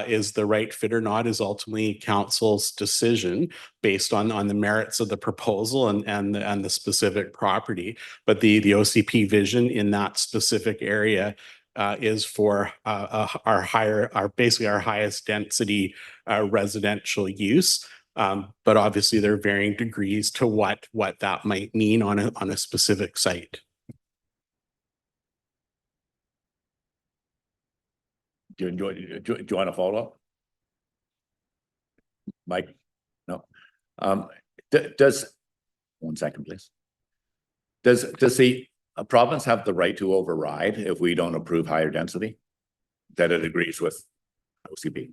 is the right fit or not is ultimately council's decision based on the merits of the proposal and the specific property. But the OCP vision in that specific area is for basically our highest density residential use. But obviously there are varying degrees to what that might mean on a specific site. Do you want to follow up? Mike? No. Does 1 second, please. Does the province have the right to override if we don't approve higher density that it agrees with OCP?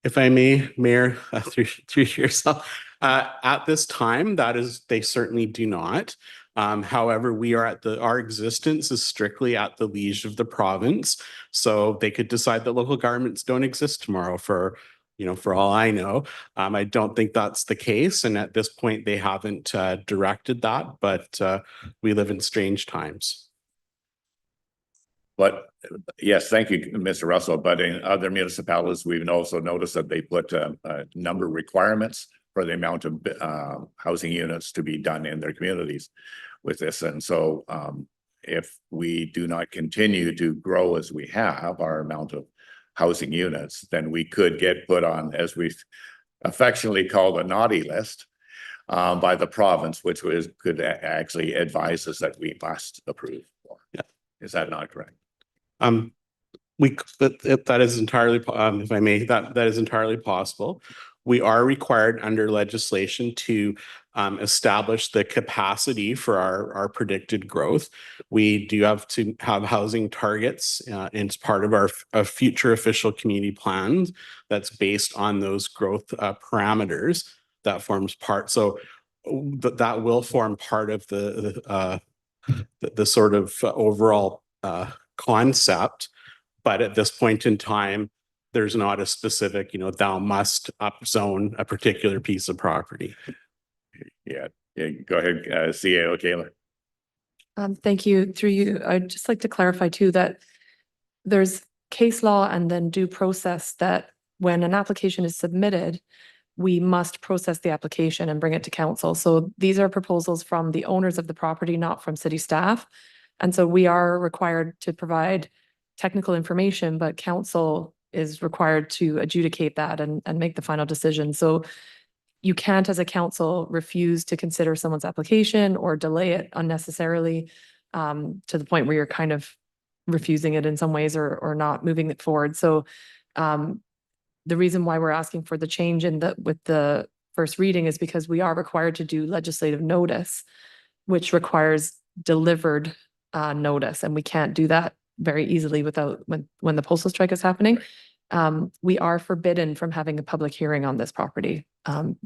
If I may, Mayor, through yourself, at this time, they certainly do not. However, we are our existence is strictly at the liege of the province. So they could decide that local governments don't exist tomorrow for all I know. I don't think that's the case. And at this point, they haven't directed that, but we live in strange times. But yes, thank you, Mr. Russell. But in other municipalities, we've also noticed that they put a number of requirements for the amount of housing units to be done in their communities with this. And so if we do not continue to grow as we have our amount of housing units, then we could get put on, as we affectionately call, the naughty list by the province, which could actually advise us that we must approve more. Yeah. Is that not correct? That is entirely, if I may, that is entirely possible. We are required under legislation to establish the capacity for our predicted growth. We do have to have housing targets, and it's part of our future official community plans that's based on those growth parameters. That forms part. So that will form part of the sort of overall concept. But at this point in time, there's not a specific, thou must upzone a particular piece of property. Yeah, go ahead, CAO Kaler. Thank you. Through you, I'd just like to clarify too that there's case law and then due process that when an application is submitted, we must process the application and bring it to council. So these are proposals from the owners of the property, not from city staff. And so we are required to provide technical information, but council is required to adjudicate that and make the final decision. So you can't, as a council, refuse to consider someone's application or delay it unnecessarily to the point where you're kind of refusing it in some ways or not moving it forward. So the reason why we're asking for the change with the first reading is because we are required to do legislative notice, which requires delivered notice, and we can't do that very easily without when the postal strike is happening. We are forbidden from having a public hearing on this property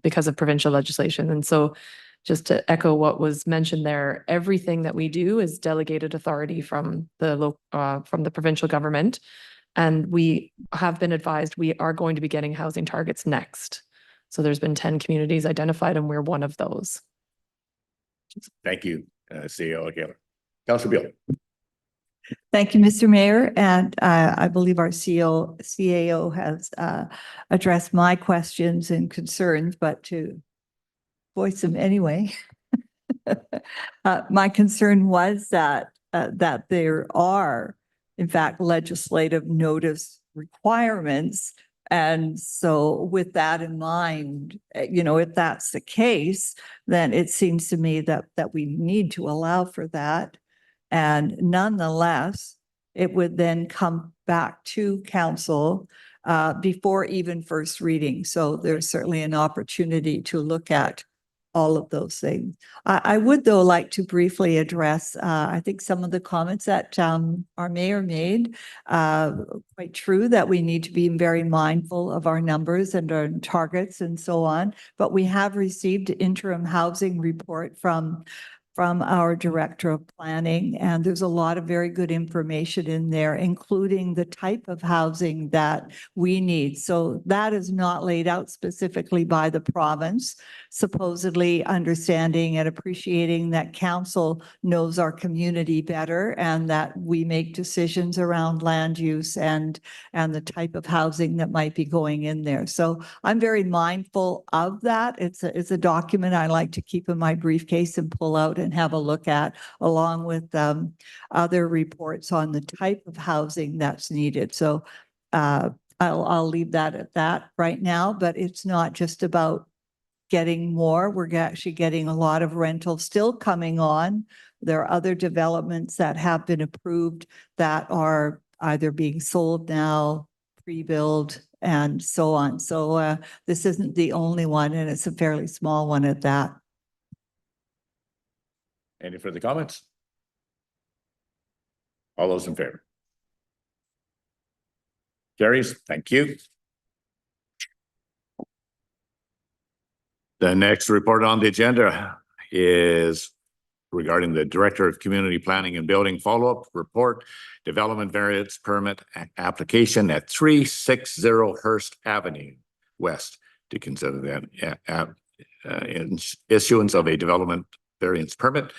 because of provincial legislation. And so just to echo what was mentioned there, everything that we do is delegated authority from the provincial government. And we have been advised we are going to be getting housing targets next. So there's been 10 communities identified and we're one of those. Thank you, CEO Kaler. Councilor Beal. Thank you, Mr. Mayor. And I believe our CAO has addressed my questions and concerns, but to voice them anyway. My concern was that there are, in fact, legislative notice requirements. And so with that in mind, if that's the case, then it seems to me that we need to allow for that. And nonetheless, it would then come back to council before even first reading. So there's certainly an opportunity to look at all of those things. I would, though, like to briefly address, I think some of the comments that our mayor made, quite true that we need to be very mindful of our numbers and our targets and so on. But we have received an interim housing report from our director of planning. And there's a lot of very good information in there, including the type of housing that we need. So that is not laid out specifically by the province, supposedly understanding and appreciating that council knows our community better and that we make decisions around land use and the type of housing that might be going in there. So I'm very mindful of that. It's a document I like to keep in my briefcase and pull out and have a look at, along with other reports on the type of housing that's needed. So I'll leave that at that right now, but it's not just about getting more. We're actually getting a lot of rentals still coming on. There are other developments that have been approved that are either being sold now, pre-build, and so on. So this isn't the only one, and it's a fairly small one at that. Any further comments? All those in favor? Carries. Thank you. The next report on the agenda is regarding the Director of Community Planning and Building follow-up report, development variance permit application at 360 Hearst Avenue West to consider that issuance of a development variance permit.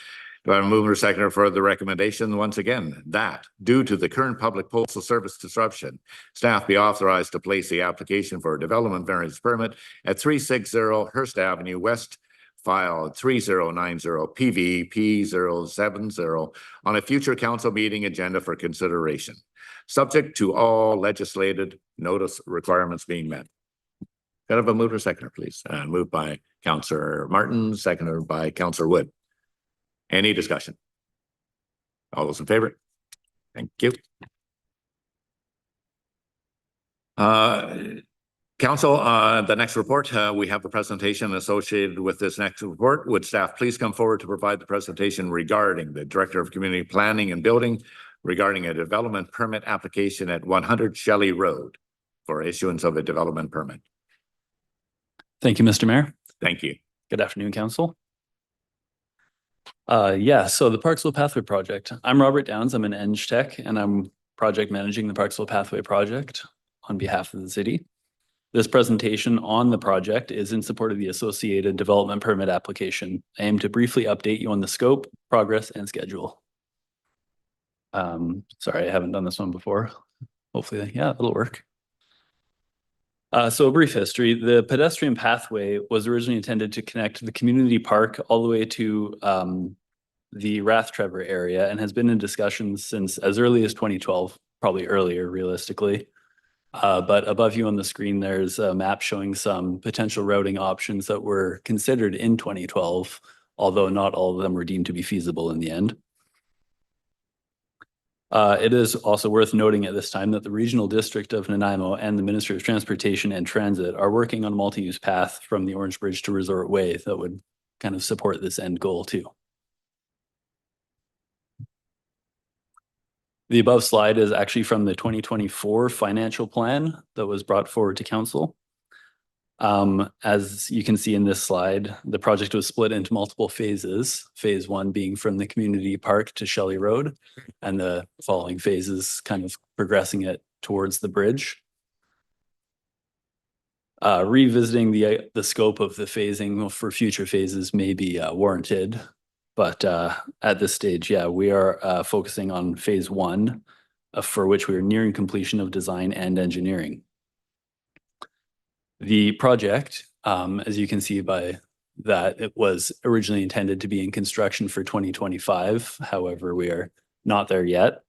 Do I have a mover or seconder for the recommendation once again that due to the current public postal service disruption, staff be authorized to place the application for a development variance permit at 360 Hearst Avenue West, file 3090 PV P070 on a future council meeting agenda for consideration, subject to all legislated notice requirements being met? Could I have a mover or seconder, please? Moved by Councillor Martin, seconded by Councillor Wood. Any discussion? All those in favor? Thank you. Council, the next report, we have a presentation associated with this next report. Would staff please come forward to provide the presentation regarding the Director of Community Planning and Building regarding a development permit application at 100 Shelley Road for issuance of a development permit? Thank you, Mr. Mayor. Thank you. Good afternoon, council. So the Parksville Pathway Project. I'm Robert Downs. I'm an Eng Tech, and I'm project managing the Parksville Pathway Project on behalf of the city. This presentation on the project is in support of the associated development permit application. I aim to briefly update you on the scope, progress, and schedule. Sorry, I haven't done this one before. Hopefully, yeah, it'll work. So a brief history. The pedestrian pathway was originally intended to connect the community park all the way to the Rathtrevor area and has been in discussions since as early as 2012, probably earlier realistically. But above you on the screen, there's a map showing some potential routing options that were considered in 2012, although not all of them were deemed to be feasible in the end. It is also worth noting at this time that the Regional District of Nanaimo and the Ministry of Transportation and Transit are working on a multi-use path from the Orange Bridge to Resort Way that would kind of support this end goal too. The above slide is actually from the 2024 financial plan that was brought forward to council. As you can see in this slide, the project was split into multiple phases. Phase 1 being from the community park to Shelley Road, and the following phases kind of progressing it towards the bridge. Revisiting the scope of the phasing for future phases may be warranted, but at this stage, yeah, we are focusing on phase 1, for which we are nearing completion of design and engineering. The project, as you can see by that, it was originally intended to be in construction for 2025. However, we are not there yet.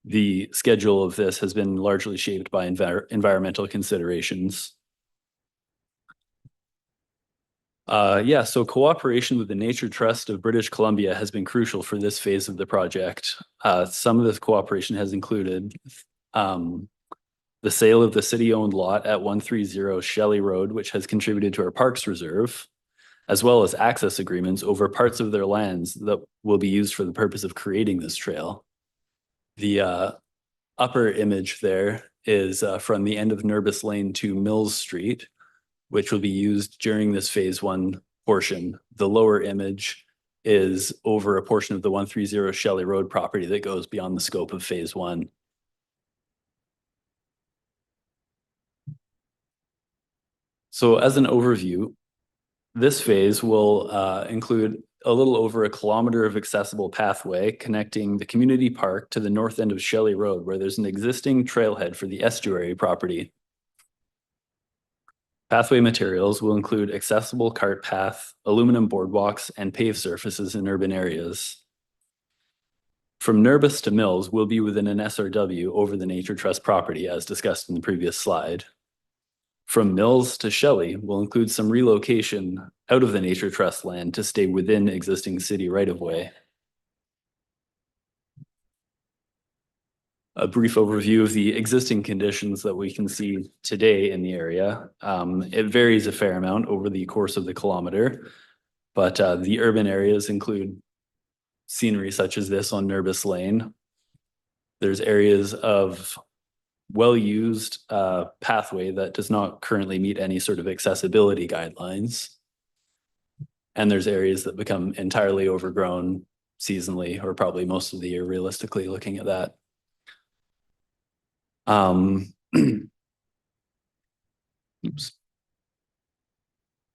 The schedule of this has been largely shaped by environmental considerations. So cooperation with the Nature Trust of British Columbia has been crucial for this phase of the project. Some of this cooperation has included the sale of the city-owned lot at 130 Shelley Road, which has contributed to our Parks Reserve, as well as access agreements over parts of their lands that will be used for the purpose of creating this trail. The upper image there is from the end of Nurbis Lane to Mills Street, which will be used during this phase 1 portion. The lower image is over a portion of the 130 Shelley Road property that goes beyond the scope of phase 1. So as an overview, this phase will include a little over 1 kilometer of accessible pathway connecting the community park to the north end of Shelley Road, where there's an existing trailhead for the estuary property. Pathway materials will include accessible cart path, aluminum boardwalks, and paved surfaces in urban areas. From Nurbis to Mills will be within an SRW over the Nature Trust property, as discussed in the previous slide. From Mills to Shelley will include some relocation out of the Nature Trust land to stay within existing city right-of-way. A brief overview of the existing conditions that we can see today in the area. It varies a fair amount over the course of the kilometer, but the urban areas include scenery such as this on Nurbis Lane. There's areas of well-used pathway that does not currently meet any sort of accessibility guidelines. And there's areas that become entirely overgrown seasonally, or probably most of the year, realistically, looking at that. Oops.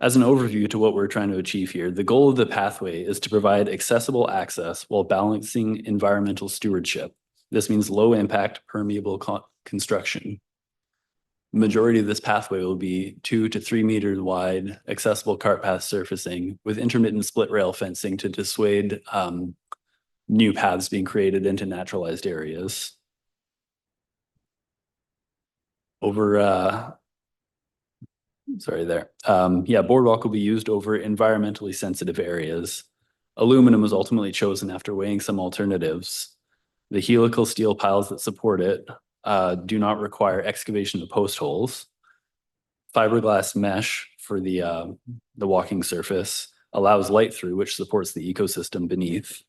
As an overview to what we're trying to achieve here, the goal of the pathway is to provide accessible access while balancing environmental stewardship. This means low impact permeable construction. The majority of this pathway will be 2 to 3 meters wide, accessible cart path surfacing with intermittent split rail fencing to dissuade new paths being created into naturalized areas. Boardwalk will be used over environmentally sensitive areas. Aluminum was ultimately chosen after weighing some alternatives. The helical steel piles that support it do not require excavation of post holes. Fiberglass mesh for the walking surface allows light through, which supports the ecosystem beneath,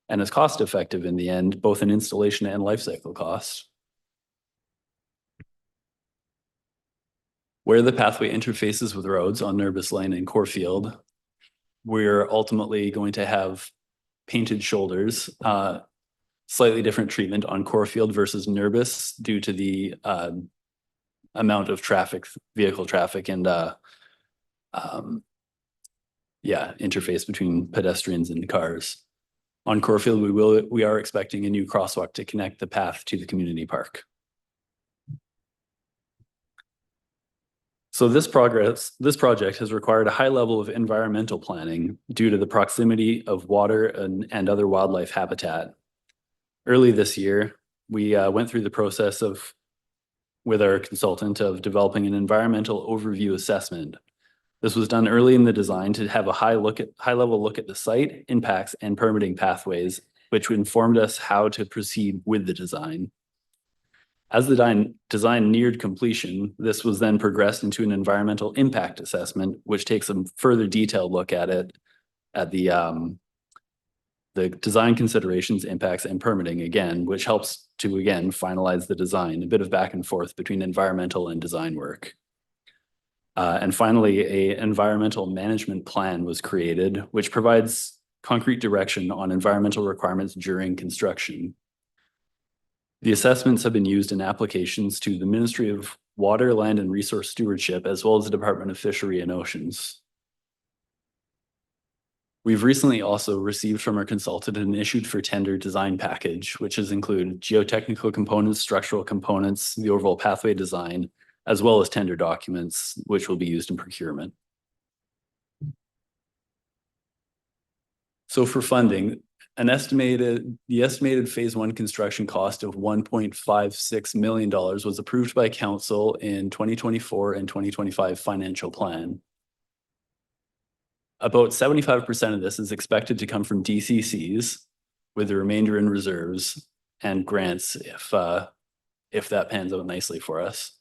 and is cost effective in the end, both in installation and life cycle cost. Where the pathway interfaces with roads on Nerbus Lane and Corefield, we're ultimately going to have painted shoulders, slightly different treatment on Corefield versus Nerbus due to the amount of traffic, vehicle traffic, and interface between pedestrians and cars. On Corefield, we are expecting a new crosswalk to connect the path to the community park. So this project has required a high level of environmental planning due to the proximity of water and other wildlife habitat. Early this year, we went through the process with our consultant of developing an environmental overview assessment. This was done early in the design to have a high level look at the site, impacts, and permitting pathways, which informed us how to proceed with the design. As the design neared completion, this was then progressed into an environmental impact assessment, which takes a further detailed look at it, at the design considerations, impacts, and permitting again, which helps to again finalize the design, a bit of back and forth between environmental and design work. And finally, an environmental management plan was created, which provides concrete direction on environmental requirements during construction. The assessments have been used in applications to the Ministry of Water, Land, and Resource Stewardship, as well as the Department of Fishery and Oceans. We've recently also received from our consultant an issued for tender design package, which has included geotechnical components, structural components, the overall pathway design, as well as tender documents, which will be used in procurement. So for funding, the estimated phase 1 construction cost of $1.56 million was approved by council in 2024 and 2025 financial plan. About 75% of this is expected to come from DCCs, with the remainder in reserves and grants if that pans out nicely for us.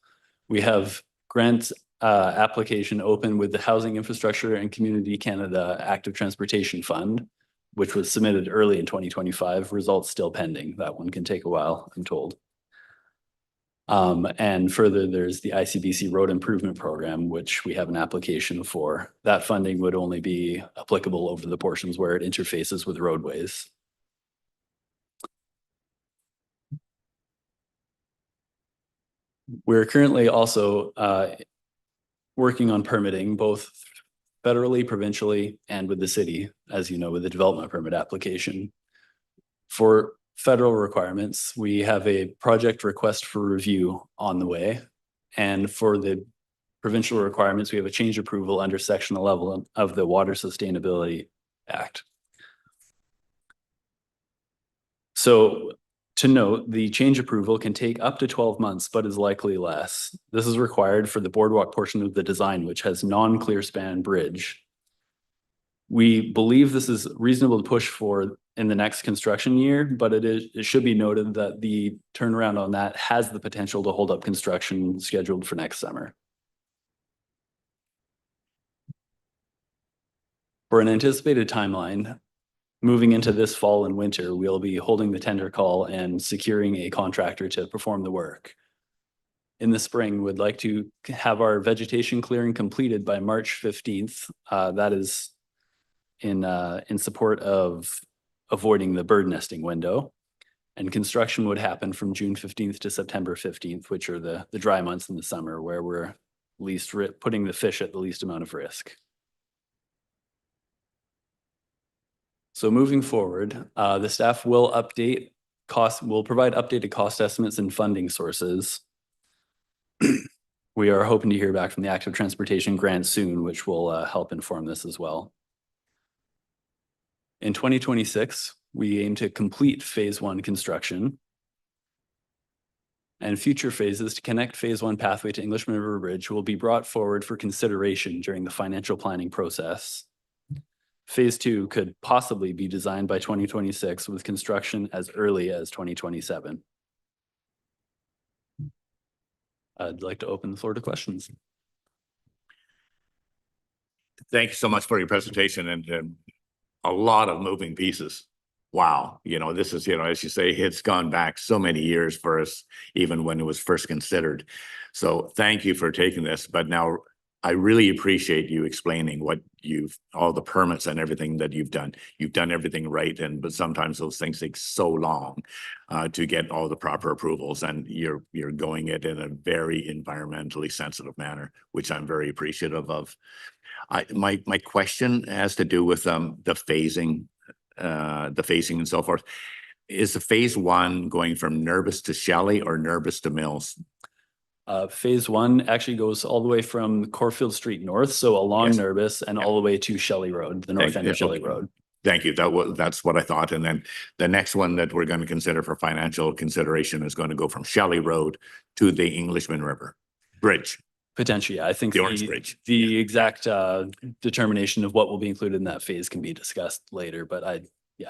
We have grant application open with the Housing Infrastructure and Community Canada Active Transportation Fund, which was submitted early in 2025, results still pending. That one can take a while, I'm told. And further, there's the ICBC Road Improvement Program, which we have an application for. That funding would only be applicable over the portions where it interfaces with roadways. We're currently also working on permitting both federally, provincially, and with the city, as you know, with the development permit application. For federal requirements, we have a project request for review on the way. And for the provincial requirements, we have a change approval under Section 11 of the Water Sustainability Act. So to note, the change approval can take up to 12 months, but is likely less. This is required for the boardwalk portion of the design, which has non-clear span bridge. We believe this is reasonable to push for in the next construction year, but it should be noted that the turnaround on that has the potential to hold up construction scheduled for next summer. For an anticipated timeline, moving into this fall and winter, we'll be holding the tender call and securing a contractor to perform the work. In the spring, we'd like to have our vegetation clearing completed by March 15th. That is in support of avoiding the bird nesting window. And construction would happen from June 15th to September 15th, which are the dry months in the summer where we're putting the fish at the least amount of risk. So moving forward, the staff will provide updated cost estimates and funding sources. We are hoping to hear back from the Active Transportation Grant soon, which will help inform this as well. In 2026, we aim to complete phase 1 construction. And future phases to connect phase 1 pathway to Englishman River Bridge will be brought forward for consideration during the financial planning process. Phase 2 could possibly be designed by 2026 with construction as early as 2027. I'd like to open the floor to questions. Thank you so much for your presentation and a lot of moving pieces. Wow, this is, as you say, it's gone back so many years for us, even when it was first considered. So thank you for taking this, but now I really appreciate you explaining all the permits and everything that you've done. You've done everything right, but sometimes those things take so long to get all the proper approvals, and you're going it in a very environmentally sensitive manner, which I'm very appreciative of. My question has to do with the phasing and so forth. Is the phase 1 going from Nervous to Shelley or Nervous to Mills? Phase 1 actually goes all the way from Corfield Street North, so along Yes. Nervous and all the way to Shelley Road, the north end of Shelley Road. Thank you. That's what I thought. And then the next one that we're going to consider for financial consideration is going to go from Shelley Road to the Englishman River Bridge. Potentially, yeah. I think The Orange Bridge. the exact determination of what will be included in that phase can be discussed later, but I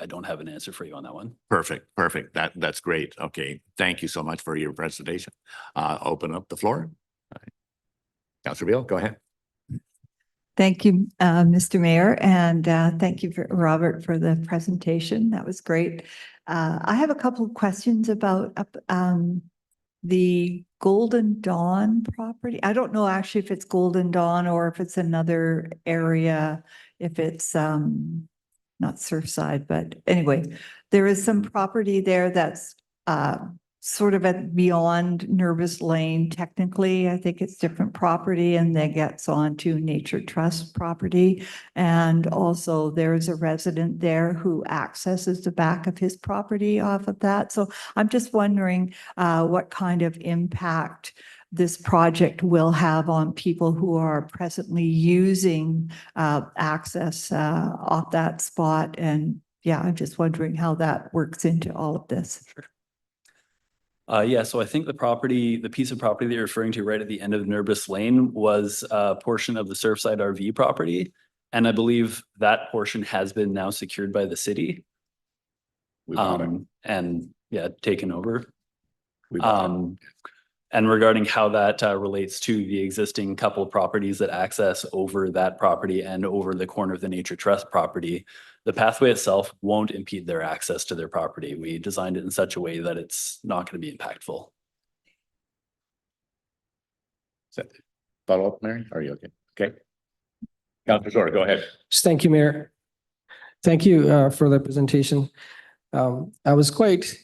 don't have an answer for you on that one. Perfect. That's great. Okay. Thank you so much for your presentation. Open up the floor. Councillor Beal, go ahead. Thank you, Mr. Mayor, and thank you, Robert, for the presentation. That was great. I have a couple of questions about the Golden Dawn property. I don't know actually if it's Golden Dawn or if it's another area, if it's not Surfside, but anyway, there is some property there that's sort of at beyond Nervous Lane. Technically, I think it's different property and then gets onto Nature Trust property. And also there's a resident there who accesses the back of his property off of that. So I'm just wondering what kind of impact this project will have on people who are presently using access off that spot. And yeah, I'm just wondering how that works into all of this. Sure. So I think the piece of property that you're referring to right at the end of Nervous Lane was a portion of the Surfside RV property. And I believe that portion has been now secured by the city. We bought it. And yeah, taken over. We bought it. And regarding how that relates to the existing couple of properties that access over that property and over the corner of the Nature Trust property, the pathway itself won't impede their access to their property. We designed it in such a way that it's not going to be impactful. Follow up, Mary? Are you okay? Okay. Councillor Zor, go ahead. Thank you, Mayor. Thank you for the presentation. I was quite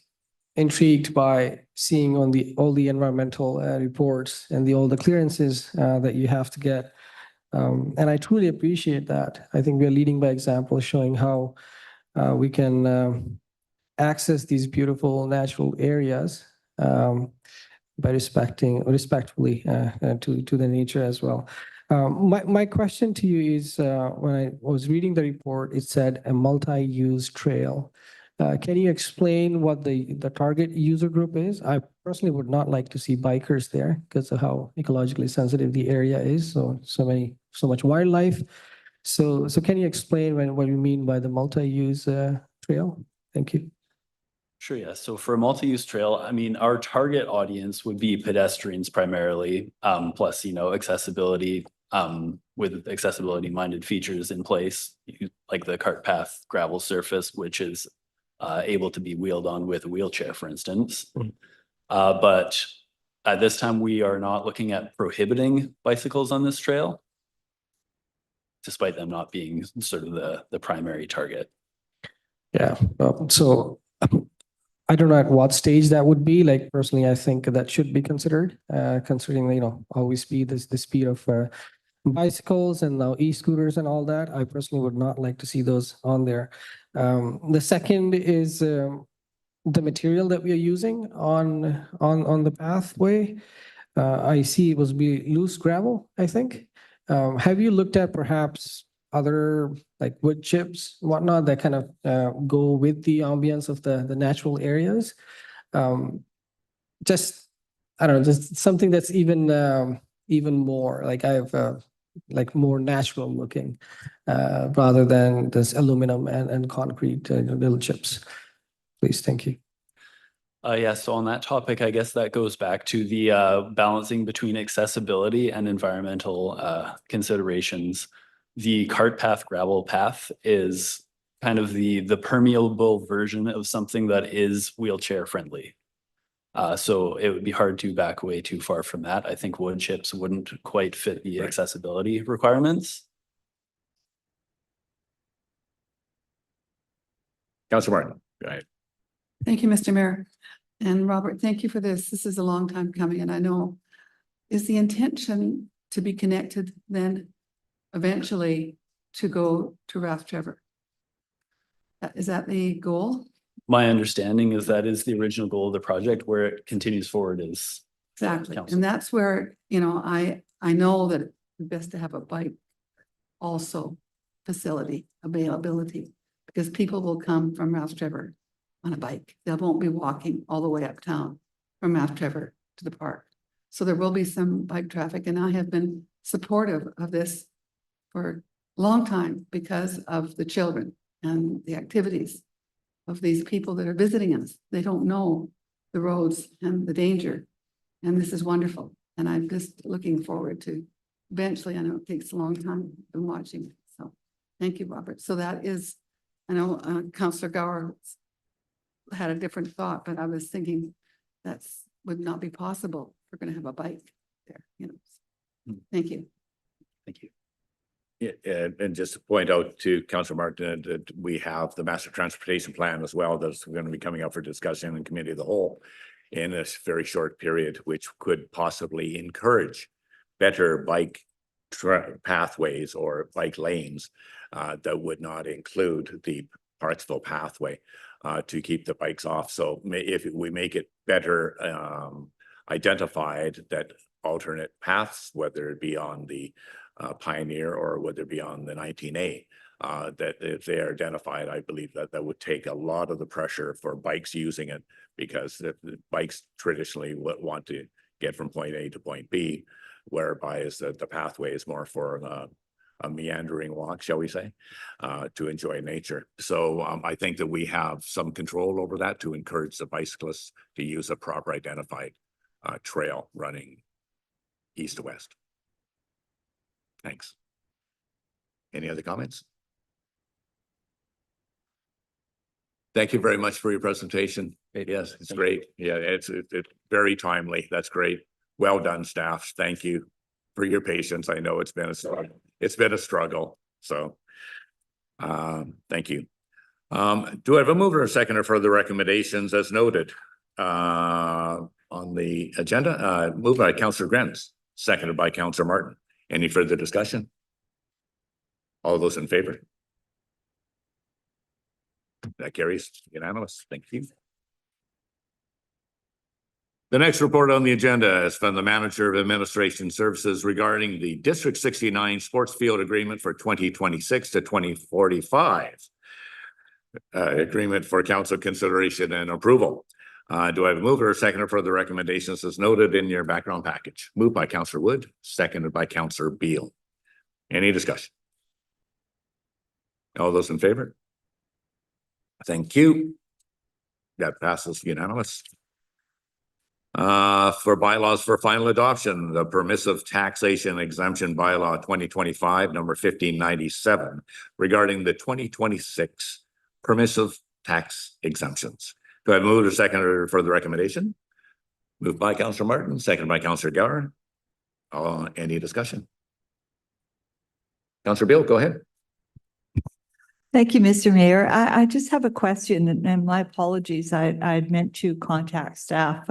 intrigued by seeing on all the environmental reports and all the clearances that you have to get. And I truly appreciate that. I think we are leading by example, showing how we can access these beautiful natural areas by respectfully to the nature as well. My question to you is, when I was reading the report, it said a multi-use trail. Can you explain what the target user group is? I personally would not like to see bikers there because of how ecologically sensitive the area is. So much wildlife. So can you explain what you mean by the multi-use trail? Thank you. Sure, yeah. So for a multi-use trail, I mean, our target audience would be pedestrians primarily, plus, accessibility with accessibility-minded features in place, like the cart path gravel surface, which is able to be wheeled on with a wheelchair, for instance. But at this time, we are not looking at prohibiting bicycles on this trail, despite them not being sort of the primary target. Yeah, so I don't know at what stage that would be. Like personally, I think that should be considered, considering always be the speed of bicycles and now e-scooters and all that. I personally would not like to see those on there. The second is the material that we are using on the pathway. I see it was be loose gravel, I think. Have you looked at perhaps other like wood chips, whatnot, that kind of go with the ambience of the natural areas? Just, I don't know, just something that's even more like like more natural looking, rather than this aluminum and concrete little chips. Please, thank you. Yeah, so on that topic, I guess that goes back to the balancing between accessibility and environmental considerations. The cart path gravel path is kind of the permeable version of something that is wheelchair friendly. So it would be hard to back away too far from that. I think wood chips wouldn't quite fit the accessibility requirements. Councilor Martin, go ahead. Thank you, Mr. Mayor. And Robert, thank you for this. This is a long time coming, and I know, is the intention to be connected then eventually to go to Raft Trevor? Is that the goal? My understanding is that is the original goal of the project. Where it continues forward is Exactly. council. And that's where, you know, I know that it's best to have a bike also facility availability, because people will come from Raft Trevor on a bike. They won't be walking all the way uptown from Raft Trevor to the park. So there will be some bike traffic, and I have been supportive of this for a long time because of the children and the activities of these people that are visiting us. They don't know the roads and the danger. And this is wonderful. And I'm just looking forward to eventually, I know it takes a long time, I've been watching. So thank you, Robert. So that is, I know Councillor Gower had a different thought, but I was thinking that's would not be possible. We're going to have a bike there, you know. Thank you. Thank you. Yeah, and just to point out to Councilor Martin that we have the master transportation plan as well that's going to be coming up for discussion in committee of the whole in this very short period, which could possibly encourage better bike pathways or bike lanes that would not include the Parksville pathway to keep the bikes off. So if we make it better identified that alternate paths, whether it be on the Pioneer or whether it be on the 19A, that if they are identified, I believe that that would take a lot of the pressure for bikes using it, because the bikes traditionally want to get from point A to point B, whereby is that the pathway is more for a meandering walk, shall we say, to enjoy nature. So I think that we have some control over that to encourage the bicyclists to use a proper identified trail running east to west. Thanks. Any other comments? Thank you very much for your presentation. Yes, it's great. Yeah, it's very timely. That's great. Well done, staff. Thank you for your patience. I know it's been a struggle. It's been a struggle. So thank you. Do I have a mover or a seconder for the recommendations as noted on the agenda? Moved by Councillor Grens, seconded by Councillor Martin. Any further discussion? All those in favor? That carries unanimous. Thank you. The next report on the agenda is from the Manager of Administration Services regarding the District 69 Sports Field Agreement for 2026 to 2045. Agreement for council consideration and approval. Do I have a mover or seconder for the recommendations as noted in your background package? Moved by Councillor Wood, seconded by Councillor Beal. Any discussion? All those in favor? Thank you. That passes unanimous. For bylaws for final adoption, the permissive taxation exemption bylaw 2025 number 1597 regarding the 2026 permissive tax exemptions. Do I have a move or seconder for the recommendation? Moved by Councillor Martin, seconded by Councillor Gower. Any discussion? Councillor Beal, go ahead. Thank you, Mr. Mayor. I just have a question and my apologies. I'd meant to contact staff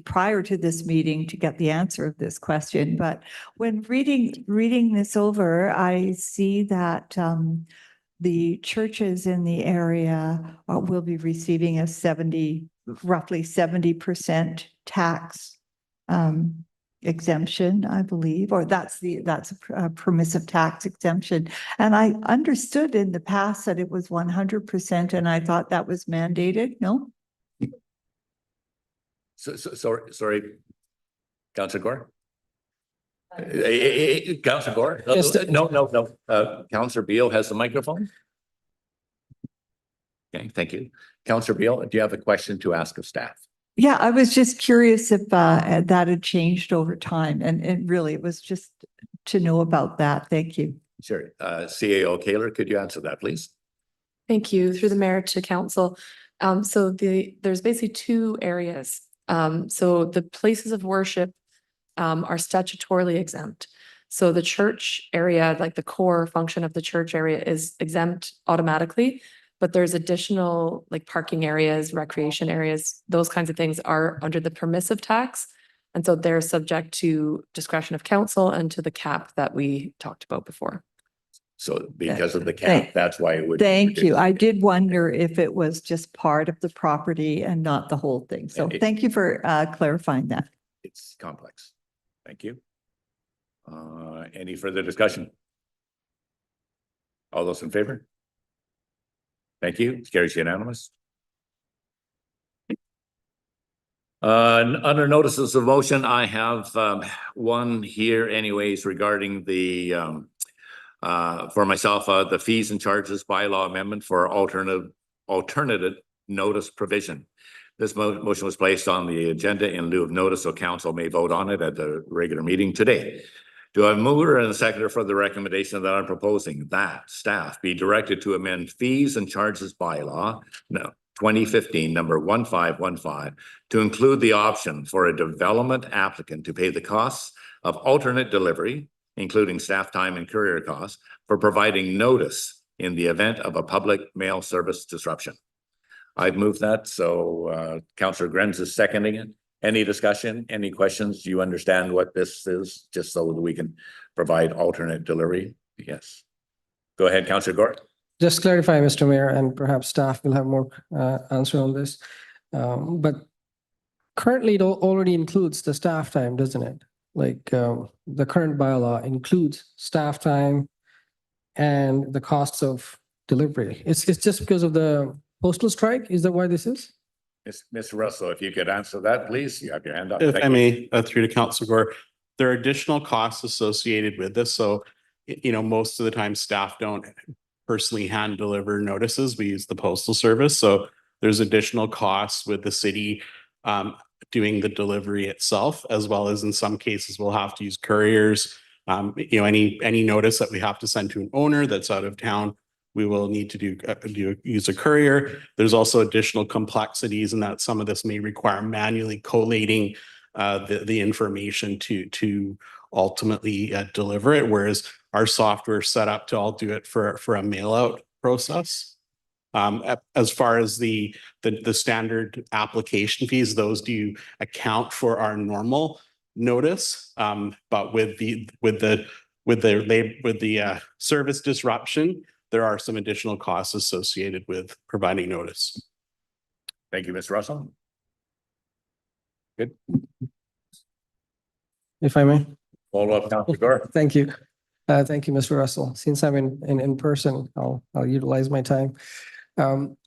prior to this meeting to get the answer of this question. But when reading this over, I see that the churches in the area will be receiving a roughly 70% tax exemption, I believe, or that's a permissive tax exemption. And I understood in the past that it was 100%, and I thought that was mandated. No? Sorry, Councillor Gore? Councillor Gore? Yes. No. Councillor Beal has the microphone. Okay, thank you. Councillor Beal, do you have a question to ask of staff? Yeah, I was just curious if that had changed over time, and really it was just to know about that. Thank you. Sure. CAO Kaler, could you answer that, please? Thank you. Through the mayor to council. So there's basically two areas. So the places of worship are statutorily exempt. So the church area, like the core function of the church area, is exempt automatically. But there's additional like parking areas, recreation areas, those kinds of things are under the permissive tax. And so they're subject to discretion of council and to the cap that we talked about before. So because of the cap, that's why it would. Thank you. I did wonder if it was just part of the property and not the whole thing. So thank you for clarifying that. It's complex. Thank you. Any further discussion? All those in favor? Thank you. It's carries unanimous. Under notices of motion, I have one here anyways regarding the for myself, the fees and charges bylaw amendment for alternative notice provision. This motion was placed on the agenda in lieu of notice, so council may vote on it at the regular meeting today. Do I have a mover and a seconder for the recommendation that I'm proposing that staff be directed to amend fees and charges bylaw 2015 number 1515 to include the option for a development applicant to pay the costs of alternate delivery, including staff time and courier costs, for providing notice in the event of a public mail service disruption. I've moved that, so Councillor Grenz is seconding it. Any discussion, any questions? Do you understand what this is? Just so that we can provide alternate delivery? Yes. Go ahead, Councillor Gore. Just clarify, Mr. Mayor, and perhaps staff will have more answer on this. But currently it already includes the staff time, doesn't it? Like the current bylaw includes staff time and the costs of delivery. It's just because of the postal strike? Is that why this is? Ms. Russell, if you could answer that, please. You have your hand up. If Thank I you. may, through to Councillor Gore, there are additional costs associated with this. So, most of the time staff don't personally hand deliver notices. We use the postal service. So there's additional costs with the city doing the delivery itself, as well as in some cases we'll have to use couriers. Any notice that we have to send to an owner that's out of town, we will need to use a courier. There's also additional complexities in that some of this may require manually collating the information to ultimately deliver it, whereas our software is set up to all do it for a mail out process. As far as the standard application fees, those do account for our normal notice, but with the service disruption, there are some additional costs associated with providing notice. Thank you, Ms. Russell. Good. If I may. Follow up, Councillor Gore. Thank you. Thank you, Mr. Russell. Since I'm in person, I'll utilize my time. Can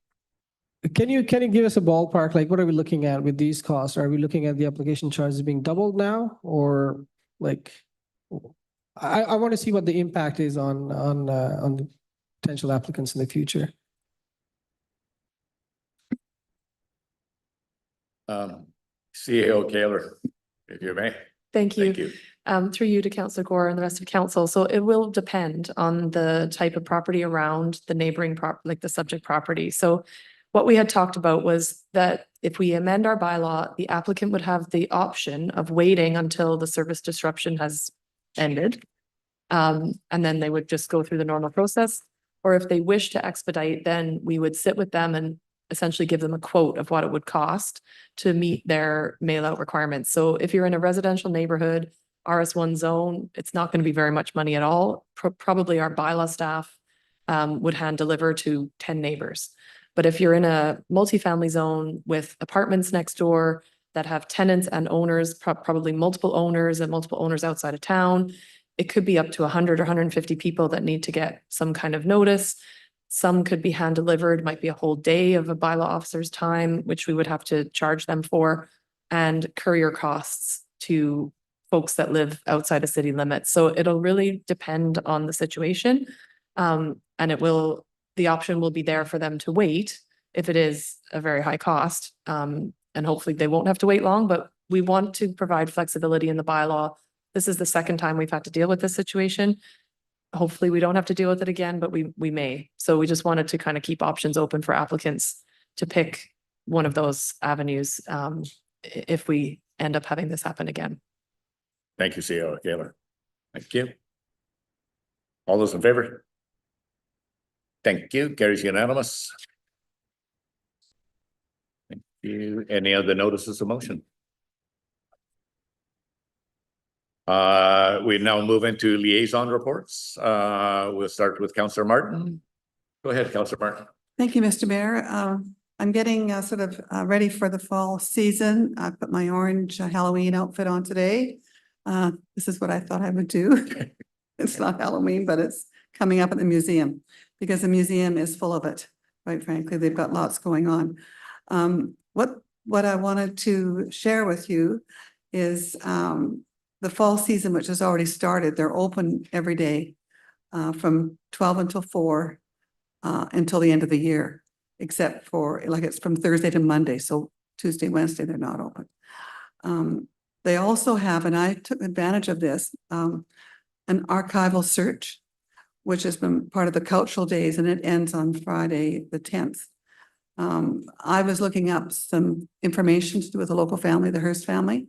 you give us a ballpark? Like, what are we looking at with these costs? Are we looking at the application charges being doubled now, or like? I want to see what the impact is on the potential applicants in the future. CAO Kaler, if you may. Thank you. Thank you. Through you to Councillor Gore and the rest of council. So it will depend on the type of property around the neighboring like the subject property. So what we had talked about was that if we amend our bylaw, the applicant would have the option of waiting until the service disruption has ended. And then they would just go through the normal process. Or if they wish to expedite, then we would sit with them and essentially give them a quote of what it would cost to meet their mail out requirements. So if you're in a residential neighborhood, RS1 zone, it's not going to be very much money at all. Probably our bylaw staff would hand deliver to 10 neighbors. But if you're in a multifamily zone with apartments next door that have tenants and owners, probably multiple owners and multiple owners outside of town, it could be up to 100 or 150 people that need to get some kind of notice. Some could be hand delivered, might be a whole day of a bylaw officer's time, which we would have to charge them for, and courier costs to folks that live outside of city limits. So it'll really depend on the situation. And the option will be there for them to wait if it is a very high cost. And hopefully they won't have to wait long, but we want to provide flexibility in the bylaw. This is the second time we've had to deal with this situation. Hopefully we don't have to deal with it again, but we may. So we just wanted to kind of keep options open for applicants to pick one of those avenues if we end up having this happen again. Thank you, CEO Gaylor. Thank you. All those in favor? Thank you. Carries unanimous. Thank you. Any other notices of motion? We now move into liaison reports. We'll start with Councillor Martin. Go ahead, Councillor Martin. Thank you, Mr. Mayor. I'm getting ready for the fall season. I put my orange Halloween outfit on today. This is what I thought I would do. It's not Halloween, but it's coming up at the museum because the museum is full of it. Quite frankly, they've got lots going on. What I wanted to share with you is the fall season, which has already started. They're open every day from 12 until 4 until the end of the year, except for it's from Thursday to Monday. So Tuesday, Wednesday, they're not open. They also have, and I took advantage of this, an archival search, which has been part of the cultural days, and it ends on Friday, the 10th. I was looking up some information to do with a local family, the Hearst family.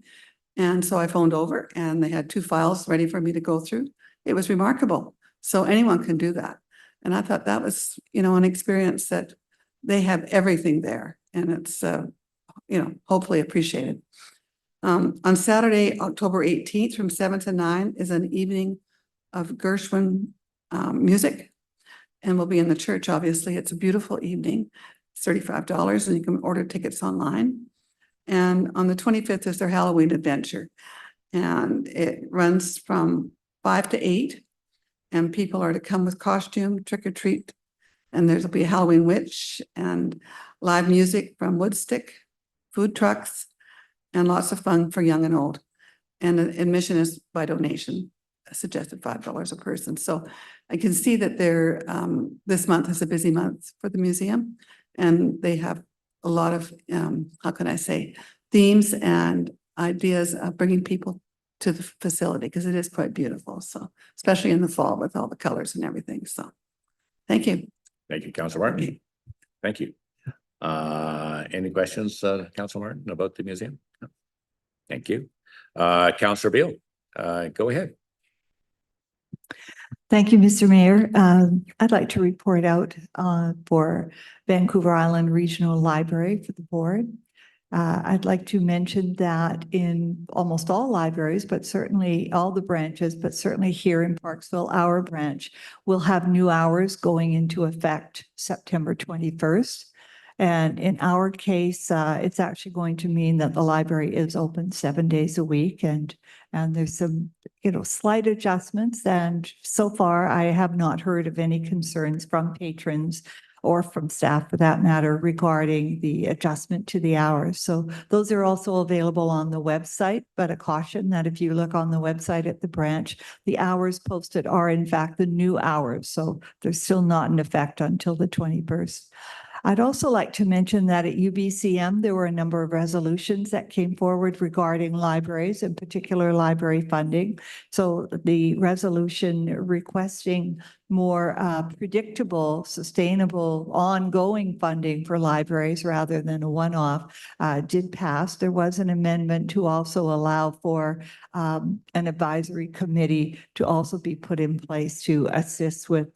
And so I phoned over and they had 2 files ready for me to go through. It was remarkable. So anyone can do that. And I thought that was, an experience that they have everything there. And it's, hopefully appreciated. On Saturday, October 18th from 7 to 9 is an evening of Gershwin music. And we'll be in the church, obviously. It's a beautiful evening. It's $35 and you can order tickets online. And on the 25th is their Halloween adventure. And it runs from 5 to 8. And people are to come with costume, trick or treat. And there'll be a Halloween witch and live music from Woodstick, food trucks, and lots of fun for young and old. And admission is by donation, suggested $5 a person. So I can see that they're, this month is a busy month for the museum. And they have a lot of, themes and ideas of bringing people to the facility because it is quite beautiful. So, especially in the fall with all the colors and everything. So, thank you. Thank you, Councillor Martin. Thank you. Any questions, Councillor Martin, about the museum? No. Thank you. Councillor Beal, go ahead. Thank you, Mr. Mayor. I'd like to report out for Vancouver Island Regional Library for the board. I'd like to mention that in almost all libraries, but certainly all the branches, but certainly here in Parksville, our branch will have new hours going into effect September 21st. And in our case, it's actually going to mean that the library is open 7 days a week and there's some, slight adjustments. And so far, I have not heard of any concerns from patrons or from staff for that matter regarding the adjustment to the hours. So those are also available on the website, but a caution that if you look on the website at the branch, the hours posted are in fact the new hours. So they're still not in effect until the 21st. I'd also like to mention that at UBCM, there were a number of resolutions that came forward regarding libraries, in particular library funding. So the resolution requesting more predictable, sustainable, ongoing funding for libraries rather than a one-off did pass. There was an amendment to also allow for an advisory committee to also be put in place to assist with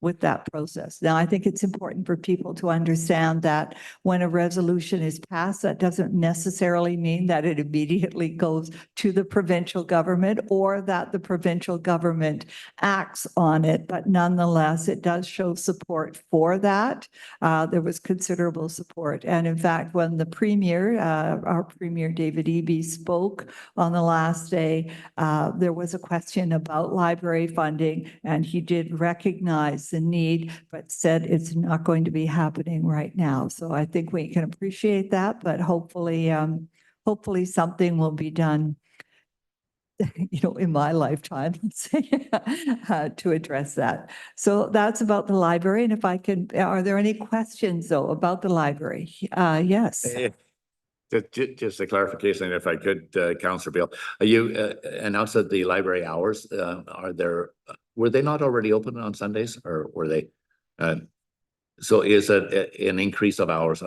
with that process. Now, I think it's important for people to understand that when a resolution is passed, that doesn't necessarily mean that it immediately goes to the provincial government or that the provincial government acts on it. But nonetheless, it does show support for that. There was considerable support. And in fact, when the Premier, our Premier David Eby, spoke on the last day, there was a question about library funding, and he did recognize the need, but said it's not going to be happening right now. So I think we can appreciate that, but hopefully, hopefully something will be done, you know, in my lifetime, let's say, to address that. So that's about the library. And if I can, are there any questions though about the library? Yes. Just a clarification, if I could, Councillor Beale, you announced that the library hours were they not already open on Sundays, or were they? So is it an increase of hours?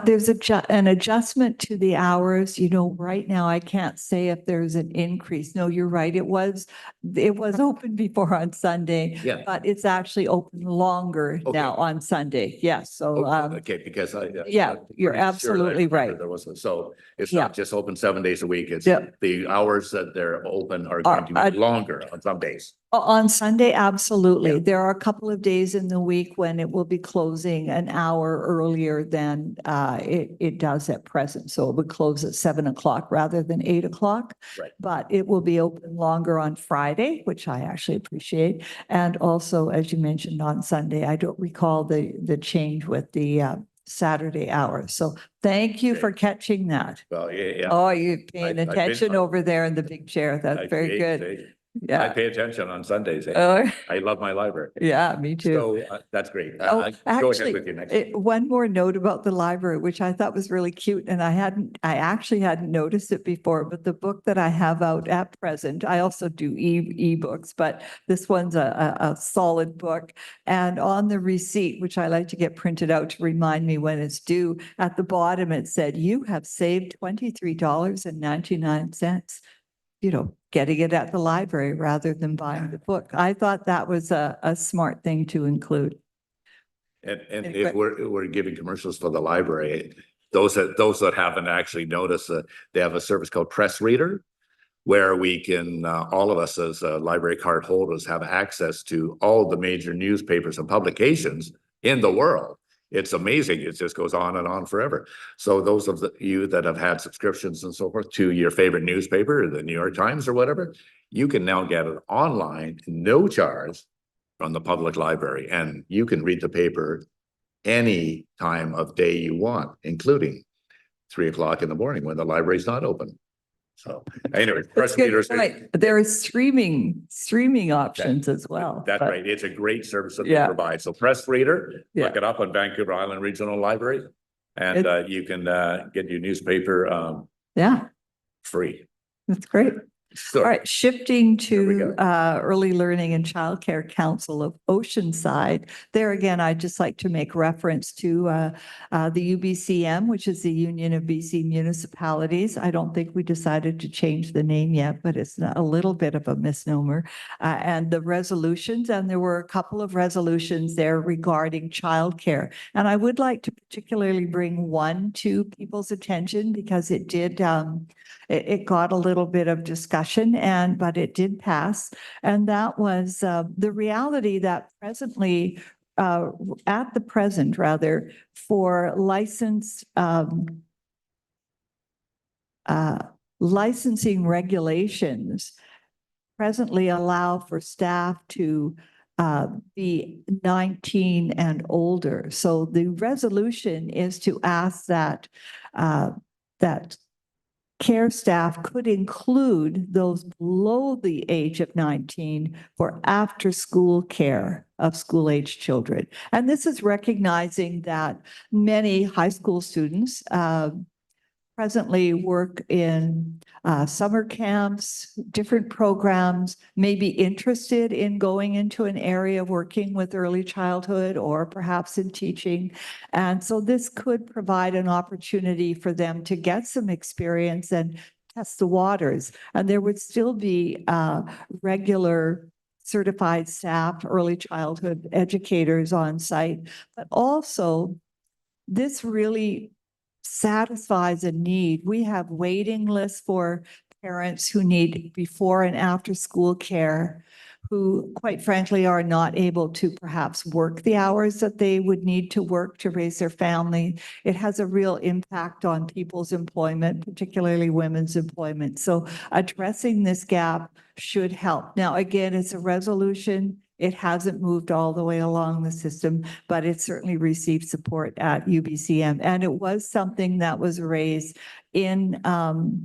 There's an adjustment to the hours. You know, right now I can't say if there's an increase. No, you're right. It was open before on Sunday, Yeah. but it's actually open longer Okay. now on Sunday. Yes. So, Okay, because yeah, you're pretty sure that I absolutely remember right. There was, so it's Yeah. not just open 7 days a week. It's Yeah. the hours that they're open are going to be longer on some days. On Sunday, absolutely. Yeah. There are a couple of days in the week when it will be closing an hour earlier than it does at present. So it would close at 7 o'clock rather than 8 o'clock. Right. But it will be open longer on Friday, which I actually appreciate. And also, as you mentioned, on Sunday, I don't recall the change with the Saturday hours. So thank you for catching that. Well, yeah. Oh, you're paying I've been- attention over there in the big chair. That's very good. I Yeah. pay attention on Sundays. Oh, I love my library. yeah, me too. So that's great. Oh, Go ahead actually, with your next. one more note about the library, which I thought was really cute, and I actually hadn't noticed it before, but the book that I have out at present, I also do ebooks, but this one's a solid book. And on the receipt, which I like to get printed out to remind me when it's due, at the bottom, it said, "You have saved $23.99. You know, getting it at the library rather than buying the book. I thought that was a smart thing to include. And Anyway. if we're giving commercials for the library, those that haven't actually noticed, they have a service called Press Reader, where we can, all of us as library card holders have access to all the major newspapers and publications in the world. It's amazing. It just goes on and on forever. So those of you that have had subscriptions and so forth to your favorite newspaper, the New York Times or whatever, you can now get it online, no charge, from the public library. And you can read the paper any time of day you want, including 3 o'clock in the morning when the library's not open. So anyway, Press Readers. There are streaming options as well. That's but- right. It's a great service that they Yeah. provide. So Press Reader, Yeah. look it up on Vancouver Island Regional Library. And you can get your newspaper Yeah, free. that's great. So, All right, shifting There we to Early Learning and Childcare Council of Oceanside. There again, I'd just like to make reference to the UBCM, which is the Union of BC Municipalities. I don't think we decided to change the name yet, but it's a little bit of a misnomer. And the resolutions, and there were a couple of resolutions there regarding childcare. And I would like to particularly bring one to people's attention because it did, it got a little bit of discussion, but it did pass. And that was the reality that presently, at the present rather, for licensing regulations presently allow for staff to be 19 and older. So the resolution is to ask that that care staff could include those below the age of 19 for after-school care of school-age children. And this is recognizing that many high school students presently work in summer camps, different programs, may be interested in going into an area working with early childhood or perhaps in teaching. And so this could provide an opportunity for them to get some experience and test the waters. And there would still be regular certified staff, early childhood educators on site, but also this really satisfies a need. We have waiting lists for parents who need before and after school care, who quite frankly are not able to perhaps work the hours that they would need to work to raise their family. It has a real impact on people's employment, particularly women's employment. So addressing this gap should help. Now, again, it's a resolution. It hasn't moved all the way along the system, but it certainly received support at UBCM. And it was something that was raised in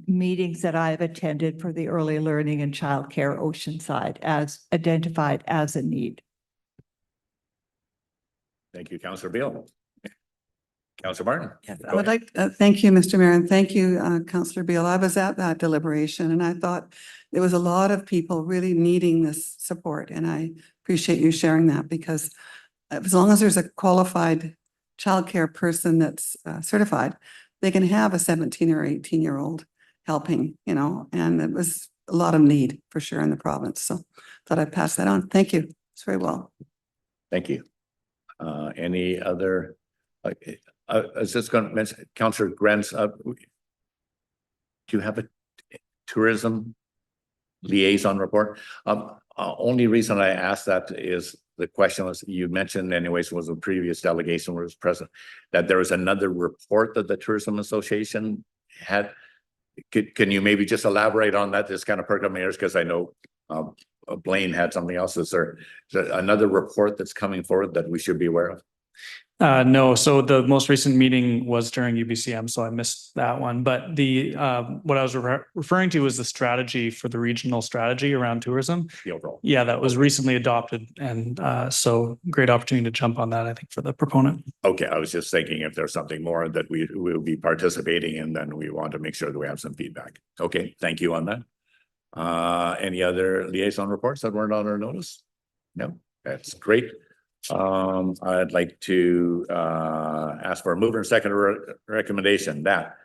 meetings that I've attended for the early learning and childcare Oceanside as identified as a need. Thank you, Councillor Beal. Councillor Martin. Yes, Go I would ahead. like, thank you, Mr. Mayor, and thank you, Councillor Beal. I was at that deliberation and I thought there was a lot of people really needing this support. And I appreciate you sharing that because as long as there's a qualified childcare person that's certified, they can have a 17 or 18-year-old helping, you know, and it was a lot of need for sure in the province. So thought I'd pass that on. Thank you. It's very well. Thank you. Any other, I was just going to mention, Councillor Grants, do you have a tourism liaison report? Only reason I asked that is the question was, you mentioned anyways, was a previous delegation was present, that there was another report that the Tourism Association had. Can you maybe just elaborate on that? This kind of perked up my ears because I know Blaine had something else. Is there another report that's coming forward that we should be aware of? No, so the most recent meeting was during UBCM, so I missed that one. But the what I was referring to was the strategy for the regional strategy around tourism. The overall. Yeah, that was recently adopted, and so great opportunity to jump on that, I think, for the proponent. Okay, I was just thinking if there's something more that we will be participating in, then we want to make sure that we have some feedback. Okay, thank you on that. Any other liaison reports that weren't on our notice? No, that's great. I'd like to ask for a mover and second recommendation that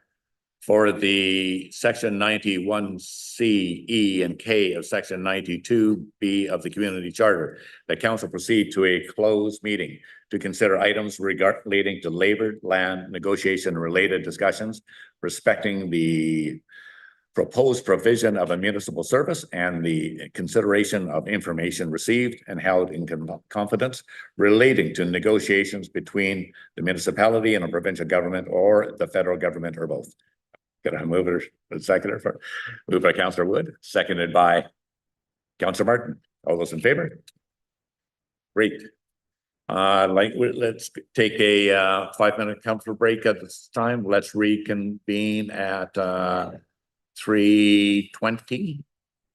for the section 91C, E, and K of section 92B of the community charter, the council proceed to a closed meeting to consider items relating to labor, land, negotiation, and related discussions respecting the proposed provision of a municipal service and the consideration of information received and held in confidence relating to negotiations between the municipality and a provincial government or the federal government or both. Can I move it or second it? Moved by Councillor Wood, seconded by Councillor Martin. All those in favor? Great. Let's take a 5-minute comfort break at this time. Let's reconvene at 3:20.